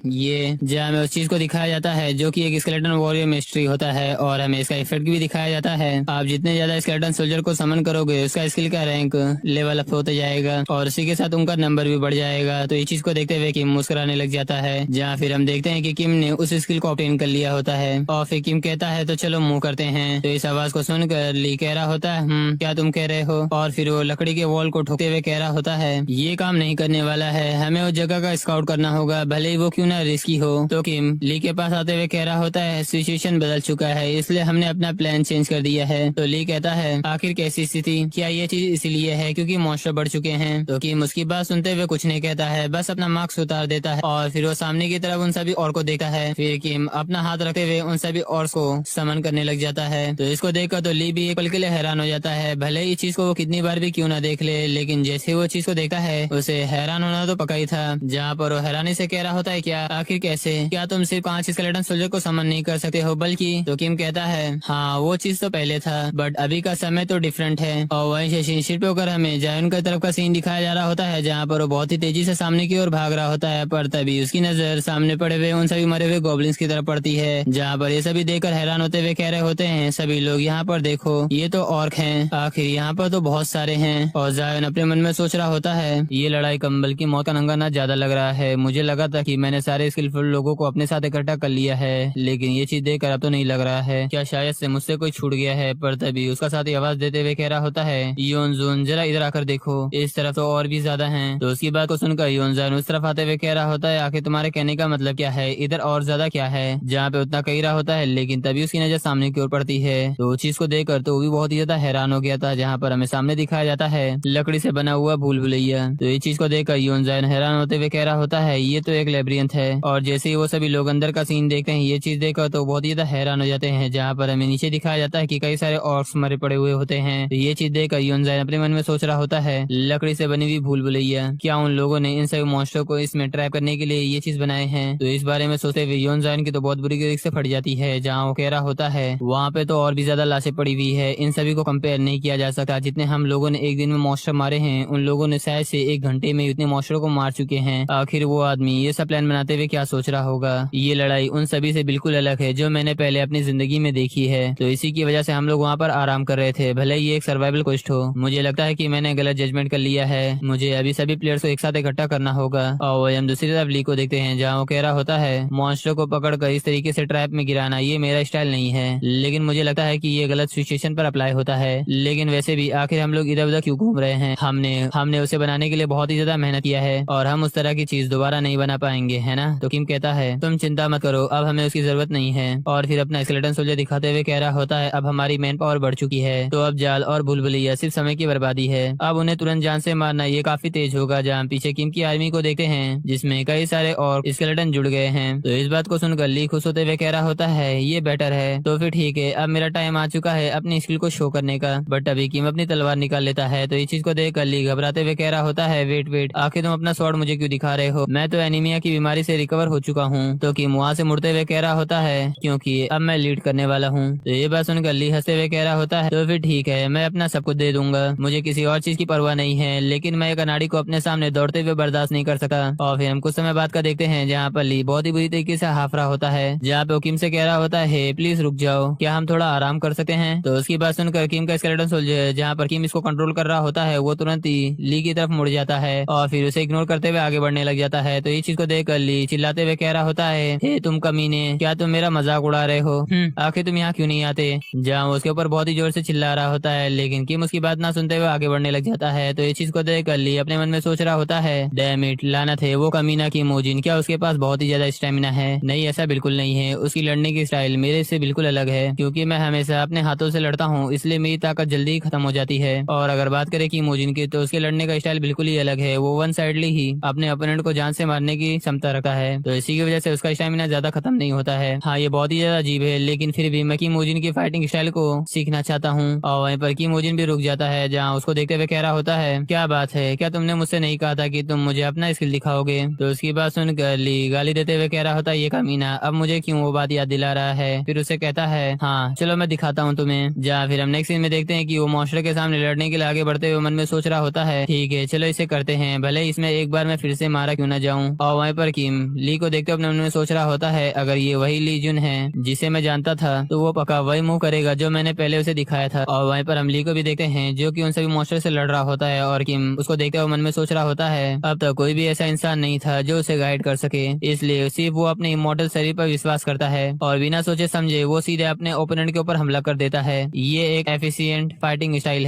ये, जहाँ हमें उस चीज को दिखाया जाता है जो कि एक स्केलेटन वॉरियर मिस्ट्री होता है और हमें इसका इफेक्ट भी दिखाया जाता है। आप जितने ज्यादा स्केलेटन सोल्जर को समन करोगे उसका स्किल का रैंक लेवल अप होता जाएगा और उसी के साथ उनका नंबर भी बढ़ जाएगा। तो ये चीज को देखते हुए किम मुस्कुराने लग जाता है, जहाँ फिर हम देखते हैं कि किम ने उस स्किल को ऑब्टेन कर लिया होता है। और फिर किम कहता है तो चलो मूव करते हैं। तो इस आवाज को सुनकर ली कह रहा होता है क्या तुम कह रहे हो, और फिर वो लकड़ी के वॉल को ठोकते हुए कह रहा होता है ये काम नहीं करने वाला है, हमें उस जगह का स्काउट करना होगा भले ही वो क्यों ना रिस्की हो। तो किम ली के पास आते हुए कह रहा होता है सिचुएशन बदल चुका है इसलिए हमने अपना प्लान चेंज कर दिया है। तो ली कहता है आखिर कैसी स्थिति, क्या ये चीज इसीलिए है क्योंकि मॉन्स्टर बढ़ चुके हैं। तो किम उसकी बात सुनते हुए कुछ नहीं कहता है, बस अपना मास्क उतार देता है और फिर वो सामने की तरफ उन सभी और को देखता है। फिर किम अपना हाथ रखते हुए उन सभी और को समन करने लग जाता है। तो इसको देखकर तो ली भी एक पल के लिए हैरान हो जाता है, भले ही इस चीज को वो कितनी बार भी क्यों ना देख ले, लेकिन जैसे वो चीज को देखता है उसे हैरान होना तो पक्का ही था। जहाँ पर वो हैरानी से कह रहा होता है क्या आखिर कैसे, क्या तुम सिर्फ 5 स्केलेटन सोल्जर को समन नहीं कर सकते हो बल्कि। तो किम कहता है हाँ वो चीज तो पहले था बट अभी का समय तो डिफरेंट है। और वहीं से शीशे पे होकर हमें जायन की तरफ का सीन दिखाया जा रहा होता है, जहाँ पर वो बहुत ही तेजी से सामने की ओर भाग रहा होता है। पर तभी उसकी नजर सामने पड़े हुए उन सभी मरे हुए गॉब्लिन्स की तरफ पड़ती है, जहाँ पर ये सभी देखकर हैरान होते हुए कह रहे होते हैं सभी लोग यहाँ पर देखो ये तो ऑर्क हैं, आखिर यहाँ पर तो बहुत सारे हैं। और जायन अपने मन में सोच रहा होता है ये लड़ाई कंबल की मौत का नंगा ज्यादा लग रहा है, मुझे लगा था कि मैंने सारे स्किलफुल लोगों को अपने साथ इकट्ठा कर लिया है लेकिन ये चीज देखकर अब तो नहीं लग रहा है, क्या शायद से मुझसे कोई छूट गया है। पर तभी उसका साथी आवाज देते हुए कह रहा होता है योनजुन जरा इधर आकर देखो, इस तरफ तो और भी ज्यादा हैं। तो उसकी बात को सुनकर योनजुन उस तरफ आते हुए कह रहा होता है आखिर तुम्हारे कहने का मतलब क्या है, इधर और ज्यादा क्या है, जहाँ पे उतना कह रहा होता है। लेकिन तभी उसकी नजर सामने की ओर पड़ती है, तो उस चीज को देखकर तो वो भी बहुत ही ज्यादा हैरान हो गया था, जहाँ पर हमें सामने दिखाया जाता है लकड़ी से बना हुआ भूल भुलैया। तो ये चीज को देखकर योनजुन हैरान होते हुए कह रहा होता है ये तो एक लेब्रियंथ है। और जैसे ही वो सभी लोग अंदर का सीन देखते हैं ये चीज देखकर तो बहुत ही ज्यादा हैरान हो जाते हैं, जहाँ पर हमें नीचे दिखाया जाता है कि कई सारे ऑर्क्स मरे पड़े हुए होते हैं। तो ये चीज देखकर योनजुन अपने मन में सोच रहा होता है लकड़ी से बनी हुई भूल भुलैया, क्या उन लोगों ने इन सभी मॉन्स्टर को इसमें ट्रैप करने के लिए ये चीज बनाए हैं। तो इस बारे में सोचते हुए योनजुन की तो बहुत बुरी तरीके से फट जाती है, जहाँ वो कह रहा होता है वहाँ पे तो और भी ज्यादा लाशें पड़ी हुई है, इन सभी को कंपेयर नहीं किया जा सकता, जितने हम लोगों ने एक दिन में मॉन्स्टर मारे हैं उन लोगों ने शायद से 1 घंटे में इतने मॉन्स्टर को मार चुके हैं। आखिर वो आदमी ये सब प्लान बनाते हुए क्या सोच रहा होगा, ये लड़ाई उन सभी से बिल्कुल अलग है जो मैंने पहले अपनी जिंदगी में देखी है। तो इसी की वजह से हम लोग वहाँ पर आराम कर रहे थे, भले ये एक सर्वाइवल क्वेस्ट हो। मुझे लगता है कि मैंने गलत जजमेंट कर लिया है, मुझे अभी सभी प्लेयर्स को एक साथ इकट्ठा करना होगा। और हम दूसरी तरफ ली को देखते हैं, जहाँ वो कह रहा होता है मॉन्स्टर को पकड़कर इस तरीके से ट्रैप में गिराना ये मेरा स्टाइल नहीं है, लेकिन मुझे लगता है कि ये गलत सिचुएशन पर अप्लाई होता है। लेकिन वैसे भी आखिर हम लोग इधर उधर क्यों घूम रहे हैं, हमने उसे बनाने के लिए बहुत ही ज्यादा मेहनत किया है और हम उस तरह की चीज दोबारा नहीं बना पाएंगे, है ना। तो किम कहता है तुम चिंता मत करो, अब हमें उसकी जरूरत नहीं है। और फिर अपना स्केलेटन सोल्जर दिखाते हुए कह रहा होता है अब हमारी मैन पावर बढ़ चुकी है, तो अब जाल और भूलभुलैया सिर्फ समय की बर्बादी है, अब उन्हें तुरंत जान से मारना ये काफी तेज होगा। जहाँ पीछे किम की आर्मी को देखते हैं जिसमें कई सारे और स्केलेटन जुड़ गए हैं। तो इस बात को सुनकर ली खुश होते हुए कह रहा होता है ये बेटर है, तो फिर ठीक है अब मेरा टाइम आ चुका है अपनी स्किल को शो करने का। बट अभी किम अपनी तलवार निकाल लेता है, तो इस चीज को देख ली घबराते हुए कह रहा होता है वेट आखिर तुम अपना स्वॉर्ड मुझे क्यों दिखा रहे हो, मैं तो एनीमिया की बीमारी से रिकवर हो चुका हूँ। तो किम वहाँ से मुड़ते हुए कह रहा होता है क्योंकि अब मैं लीड करने वाला हूँ। तो ये बात सुनकर ली हंसते हुए कह रहा होता है तो फिर ठीक है मैं अपना सब कुछ दे दूंगा, मुझे किसी और चीज की परवाह नहीं है, लेकिन मैं एक अनाड़ी को अपने सामने दौड़ते हुए बर्दाश्त नहीं कर सका। और फिर हम कुछ समय बाद का देखते हैं, जहाँ पर ली बहुत ही बुरी तरीके से हाफ रहा होता है, जहाँ पे वो किम से कह रहा होता है प्लीज रुक जाओ, क्या हम थोड़ा आराम कर सकते हैं। तो उसकी बात सुनकर किम का स्केलेटन सोल्जर जहाँ पर किम इसको कंट्रोल कर रहा होता है वो तुरंत ही ली की तरफ मुड़ जाता है और फिर उसे इग्नोर करते हुए आगे बढ़ने लग जाता है। तो इस चीज को देखकर ली चिल्लाते हुए कह रहा होता है हे तुम कमीने, क्या तुम मेरा मजाक उड़ा रहे हो, आखिर तुम यहाँ क्यों नहीं आते। जहाँ उसके ऊपर बहुत ही जोर से चिल्ला रहा होता है, लेकिन किम उसकी बात ना सुनते हुए आगे बढ़ने लग जाता है। तो इस चीज को देखकर ली अपने मन में सोच रहा होता है डैम इट, लानत है वो कमीना की मोजिन, क्या उसके पास बहुत ही ज्यादा स्टेमिना है। नहीं ऐसा बिल्कुल नहीं है, उसकी लड़ने की स्टाइल मेरे से बिल्कुल अलग है, क्योंकि मैं हमेशा अपने हाथों से लड़ता हूँ इसलिए मेरी ताकत जल्दी ही खत्म हो जाती है। और अगर बात करें की मोजिन की तो उसके लड़ने का स्टाइल बिल्कुल ही अलग है, वो वन साइडली ही अपने ओपोनेंट को जान से मारने की क्षमता रखता है, तो इसी की वजह से उसका स्टैमिना ज्यादा खत्म नहीं होता है। हाँ ये बहुत ही ज्यादा अजीब है, लेकिन फिर भी मैं कीमोजिन की फाइटिंग स्टाइल को सीखना चाहता हूँ। और वहीं पर कीमोजिन भी रुक जाता है, जहाँ उसको देखते हुए कह रहा होता है क्या बात है, क्या तुमने मुझसे नहीं कहा था कि तुम मुझे अपना स्किल दिखाओगे। तो उसकी बात सुनकर ली गाली देते हुए कह रहा होता है ये कमीना अब मुझे क्यों वो बात याद दिला रहा है। फिर उसे कहता है हाँ चलो मैं दिखाता हूँ तुम्हें। जहाँ फिर हम नेक्स्ट सीन में देखते हैं कि वो मॉन्स्टर के सामने लड़ने के लिए आगे बढ़ते हुए मन में सोच रहा होता है ठीक ठीक है चलो इसे करते हैं, भले इसमें एक बार मैं फिर से मारा क्यों ना जाऊं। और वहीं पर किम ली को देखते अपने मन में सोच रहा होता है अगर ये वही ली जुन है जिसे मैं जानता था तो वो पक्का वही मूव करेगा जो मैंने पहले उसे दिखाया था। और वहीं पर हम ली को भी देखते हैं जो कि उन सभी मॉन्स्टर से लड़ रहा होता है और किम उसको देखते हुए मन में सोच रहा होता है अब तक कोई भी ऐसा इंसान नहीं था जो उसे गाइड कर सके, इसलिए सिर्फ वो अपने इमॉर्टल शरीर पर विश्वास करता है और बिना सोचे समझे वो सीधे अपने ओपोनेंट के ऊपर हमला कर देता है। ये एक एफिशिएंट फाइटिंग स्टाइल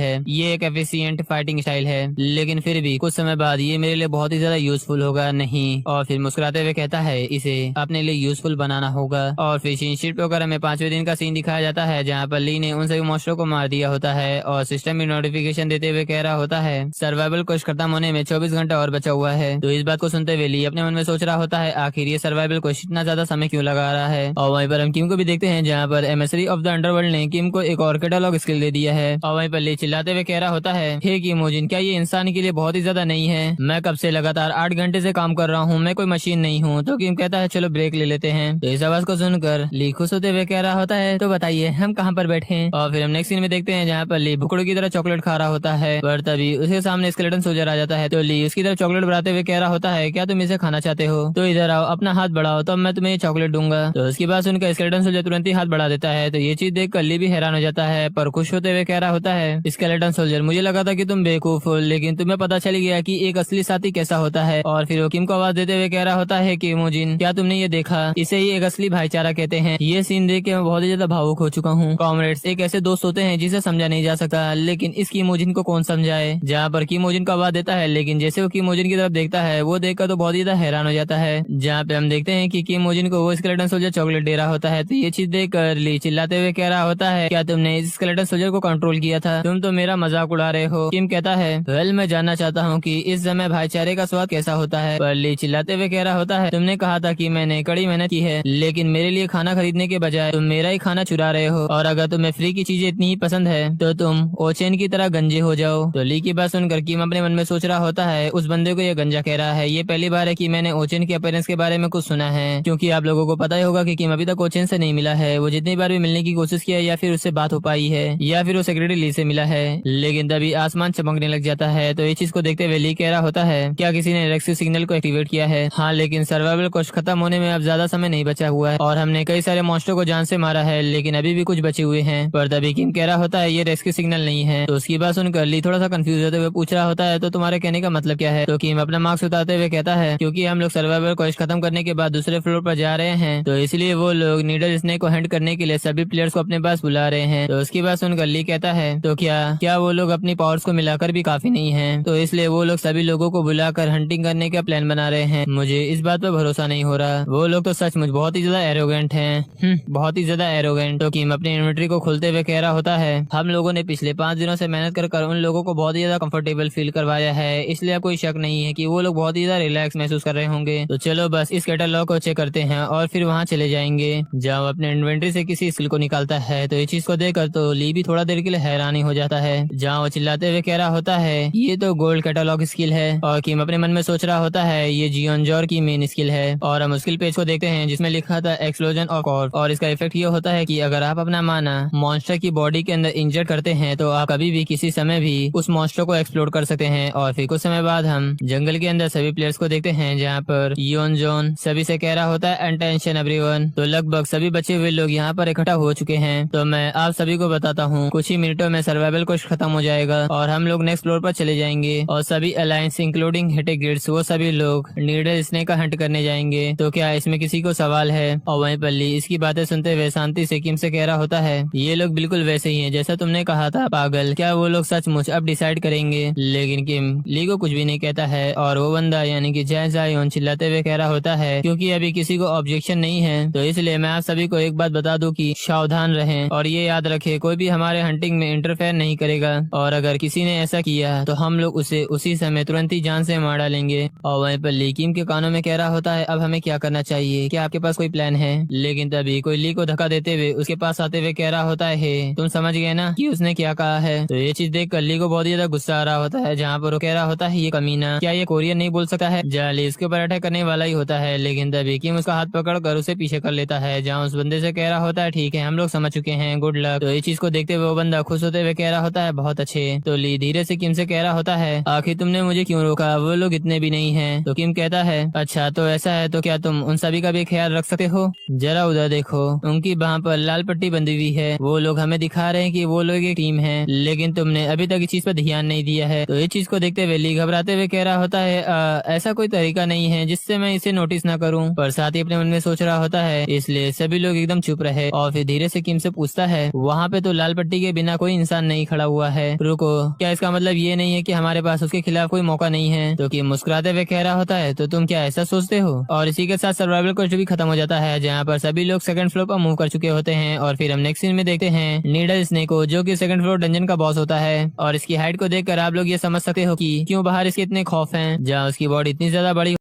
है, लेकिन फिर भी कुछ समय बाद ये मेरे लिए बहुत ही ज्यादा यूजफुल होगा नहीं। और फिर मुस्कुराते हुए कहता है इसे अपने लिए यूजफुल बनाना होगा। और फिर शीट पे होकर हमें 5वें दिन का सीन दिखाया जाता है जहाँ पर ली ने उन सभी मॉन्स्टरों को मार दिया होता है और सिस्टम में नोटिफिकेशन देते हुए कह रहा होता है सर्वाइवल कोशिश खत्म होने में 24 घंटा और बचा हुआ है। तो इस बात को सुनते हुए ली अपने मन में सोच रहा होता है आखिर ये सर्वाइवल कोशिश इतना ज्यादा समय क्यों लगा रहा है। और वहीं पर हम किम को भी देखते हैं जहाँ पर एमएसरी ऑफ द अंडरवर्ल्ड ने किम को एक और कैटालॉग स्किल दे दिया है। और वहीं पर ली चिल्लाते हुए कह रहा होता है हे किमोजिन क्या ये इंसान के लिए बहुत ही ज्यादा नहीं है, मैं कब से लगातार 8 घंटे से काम कर रहा हूँ, मैं कोई मशीन नहीं हूँ। तो किम कहता है चलो ब्रेक ले लेते हैं। तो इस आवाज को सुनकर ली खुश होते हुए कह रहा होता है तो बताइए हम कहाँ पर बैठे हैं। और फिर हम नेक्स्ट सीन में देखते हैं जहाँ पर ली भुकड़ों की तरह चॉकलेट खा रहा होता है पर तभी उसके सामने स्केलेटन सोल्जर आ जाता है। तो ली उसकी तरफ चॉकलेट बढ़ाते हुए कह रहा होता है क्या तुम इसे खाना चाहते हो, तो इधर आओ अपना हाथ बढ़ाओ तो मैं तुम्हें चॉकलेट दूंगा। तो उसके बाद उनका स्केलेटन सोल्जर तुरंत ही हाथ बढ़ा देता है। तो ये चीज देख कर ली भी हैरान हो जाता है पर खुश होते हुए कह रहा होता है स्केलेटन सोल्जर मुझे लगा था कि तुम बेवकूफ हो लेकिन तुम्हें पता चल गया कि एक असली साथी कैसा होता है। और फिर वो किम को आवाज देते हुए कह रहा होता है कि मोजिन क्या तुमने ये देखा, इसे ही एक असली भाईचारा कहते हैं। ये सीन देख के मैं बहुत ही ज्यादा भावुक हो चुका हूँ। कॉमरेड्स एक ऐसे दोस्त होते हैं जिसे समझा नहीं जा सकता लेकिन इस कीमोजिन को कौन समझाए। जहाँ पर कीमोजिन को आवाज देता है लेकिन जैसे वो कीमोजिन की तरफ देखता है वो देखकर तो बहुत ही ज्यादा हैरान हो जाता है। जहाँ पे हम देखते हैं कि कीमोजिन को वो स्केलेटन सोल्जर चॉकलेट दे रहा होता है। तो ये चीज देख कर ली चिल्लाते हुए कह रहा होता है क्या तुमने इस स्केलेटन सोल्जर को कंट्रोल किया था, तुम तो मेरा मजाक उड़ा रहे हो। किम कहता है वेल मैं जानना चाहता हूँ कि इस समय भाईचारे का स्वाद कैसा होता है। पर ली चिल्लाते हुए कह रहा होता है तुमने कहा था कि मैंने कड़ी मेहनत की है लेकिन मेरे लिए खाना खरीदने के बजाय तुम मेरा ही खाना चुरा रहे हो और अगर तुम्हें फ्री की चीजें इतनी ही पसंद है तो तुम ओचेन की तरह गंजे हो जाओ। तो ली की बात सुनकर किम अपने मन में सोच रहा होता है उस बंदे को ये गंजा कह रहा है, ये पहली बार है कि मैंने ओचेन के अपीयरेंस के बारे में कुछ सुना है क्योंकि आप लोगों को पता ही होगा कि किम अभी तक ओचेन से नहीं मिला है। वो जितनी बार भी मिलने की कोशिश किया या फिर उससे बात हो पाई है या फिर वो सेक्रेटरी ली से मिला है लेकिन तभी आसमान चमकने लग जाता है। तो ये चीज को देखते हुए ली कह रहा होता है क्या किसी ने रेस्क्यू सिग्नल को एक्टिवेट किया है। हाँ लेकिन सर्वाइवल कोर्स खत्म होने में अब ज्यादा समय नहीं बचा हुआ है और हमने कई सारे मॉन्स्टर को जान से मारा है लेकिन अभी भी कुछ बचे हुए हैं। पर तभी किम कह रहा होता है ये रेस्क्यू सिग्नल नहीं है। तो उसकी बात सुनकर ली थोड़ा सा कंफ्यूज होते हुए पूछ रहा होता है तो तुम्हारे कहने का मतलब क्या है। तो किम अपना मार्क्स उतारते हुए कहता है क्योंकि हम लोग सर्वाइवल कोर्स खत्म करने के बाद दूसरे फ्लोर पर जा रहे हैं तो इसलिए वो लोग नीडल स्नेक को हैंड करने के लिए सभी प्लेयर्स को अपने पास बुला रहे हैं। तो उसकी बात सुनकर ली कहता है तो क्या वो लोग अपनी पावर्स को मिलाकर भी काफी नहीं है, तो इसलिए वो लोग सभी लोगों को बुलाकर हंटिंग करने का प्लान बना रहे हैं। मुझे इस बात पर भरोसा नहीं हो रहा, वो लोग तो सचमुच बहुत ही ज्यादा एरोगेंट हैं, बहुत ही ज्यादा एरोगेंट। तो किम अपनी इन्वेंटरी को खोलते हुए कह रहा होता है हम लोगों ने पिछले 5 दिनों से मेहनत कर उन लोगों को बहुत ही ज्यादा कंफर्टेबल फील करवाया है, इसलिए अब कोई शक नहीं है कि वो लोग बहुत ही ज्यादा रिलैक्स महसूस कर रहे होंगे। तो चलो बस इस कैटलॉग को चेक करते हैं और फिर वहाँ चले जाएंगे। जब अपने इन्वेंटरी से किसी स्किल को निकालता है तो ये चीज को देखकर तो ली भी थोड़ा देर के लिए हैरानी हो जाता है। जहाँ वो चिल्लाते हुए कह रहा होता है ये तो गोल्ड कैटलॉग स्किल है। और किम अपने मन में सोच रहा होता है ये जियोनजोर की मेन स्किल है। और हम स्किल पेज को देखते हैं जिसमें लिखा था एक्सप्लोजन ऑफ कॉर्प और इसका इफेक्ट ये होता है कि अगर आप अपना माना मॉन्स्टर की बॉडी के अंदर इंजर करते हैं तो आप कभी भी किसी समय भी उस मॉन्स्टर को एक्सप्लोर कर सकते हैं। और फिर कुछ समय बाद हम जंगल के अंदर सभी प्लेयर्स को देखते हैं जहाँ पर योनजोन सभी से कह रहा होता है अटेंशन एवरीवन। तो लगभग सभी बचे हुए लोग यहाँ पर इकट्ठा हो चुके हैं। तो मैं आप सभी को बताता हूँ कुछ ही मिनटों में सर्वाइवल कोर्स खत्म हो जाएगा और हम लोग नेक्स्ट फ्लोर पर चले जाएंगे और सभी अलायंस इंक्लूडिंग हिटिक ग्रिड्स वो सभी लोग नीडल स्नेक का हंट करने जाएंगे। तो क्या इसमें किसी को सवाल है। और वहीं पर ली इसकी बातें सुनते हुए शांति से किम से कह रहा होता है ये लोग बिल्कुल वैसे ही हैं जैसा तुमने कहा था पागल, क्या वो लोग सचमुच अब डिसाइड करेंगे। लेकिन किम ली को कुछ भी नहीं कहता है और वो बंदा यानी कि जय जायोन चिल्लाते हुए कह रहा होता है क्योंकि अभी किसी को ऑब्जेक्शन नहीं है तो इसलिए मैं आप सभी को एक बात बता दूं कि सावधान रहें और ये याद रखें कोई भी हमारे हंटिंग में इंटरफेयर नहीं करेगा और अगर किसी ने ऐसा किया तो हम लोग उसे उसी समय तुरंत ही जान से मार डालेंगे। और वहीं पर ली किम के कानों में कह रहा होता है अब हमें क्या करना चाहिए, क्या आपके पास कोई प्लान है। लेकिन तभी कोई ली को धक्का देते हुए उसके पास आते हुए कह रहा होता है तुम समझ गए ना कि उसने क्या कहा है। तो ये चीज देख कर ली को बहुत ही ज्यादा गुस्सा आ रहा होता है जहाँ पर वो कह रहा होता है ये कमीना क्या ये कोरियन नहीं बोल सकता है। जहाँ ली इसके ऊपर अटैक करने वाला ही होता है लेकिन तभी किम उसका हाथ पकड़ कर उसे पीछे कर लेता है जहाँ उस बंदे से कह रहा होता है ठीक है हम लोग समझ चुके हैं गुड लक। तो ये चीज को देखते हुए वो बंदा खुश होते हुए कह रहा होता है बहुत अच्छे। तो ली धीरे से किम से कह रहा होता होता है, आखिर तुमने मुझे क्यों रोका, वो लोग इतने भी नहीं हैं। तो किम कहता है, अच्छा तो ऐसा है तो क्या तुम उन सभी का भी ख्याल रख सकते हो? जरा उधर देखो, उनकी बाह पर लाल पट्टी बंधी हुई है। वो लोग हमें दिखा रहे हैं कि वो लोग एक टीम है, लेकिन तुमने अभी तक इस चीज पर ध्यान नहीं दिया है। तो इस चीज को देखते हुए ली घबराते हुए कह रहा होता है, ऐसा कोई तरीका नहीं है जिससे मैं इसे नोटिस ना करूं। पर साथ ही अपने मन में सोच रहा होता है, इसलिए सभी लोग एकदम चुप रहे और फिर धीरे से किम से पूछता है, वहाँ पे तो लाल पट्टी के बिना कोई इंसान नहीं खड़ा हुआ है, रुको, क्या इसका मतलब ये नहीं है कि हमारे पास उसके खिलाफ कोई मौका नहीं है? तो किम मुस्कुराते हुए कह रहा होता है, तो तुम क्या ऐसा सोचते हो? और इसी के साथ सर्वाइवल क्वेस्ट भी खत्म हो जाता है, जहाँ पर सभी लोग सेकंड फ्लोर पर मूव कर चुके होते हैं। और फिर हम नेक्स्ट सीन में देखते हैं नीडल स्नेक को, जो कि सेकंड फ्लोर डंजन का बॉस होता है। और इसकी हाइट को देखकर आप लोग ये समझ सकते हो कि क्यों बाहर इसके इतने खौफ हैं, जहाँ उसकी बॉडी इतनी ज्यादा बड़ी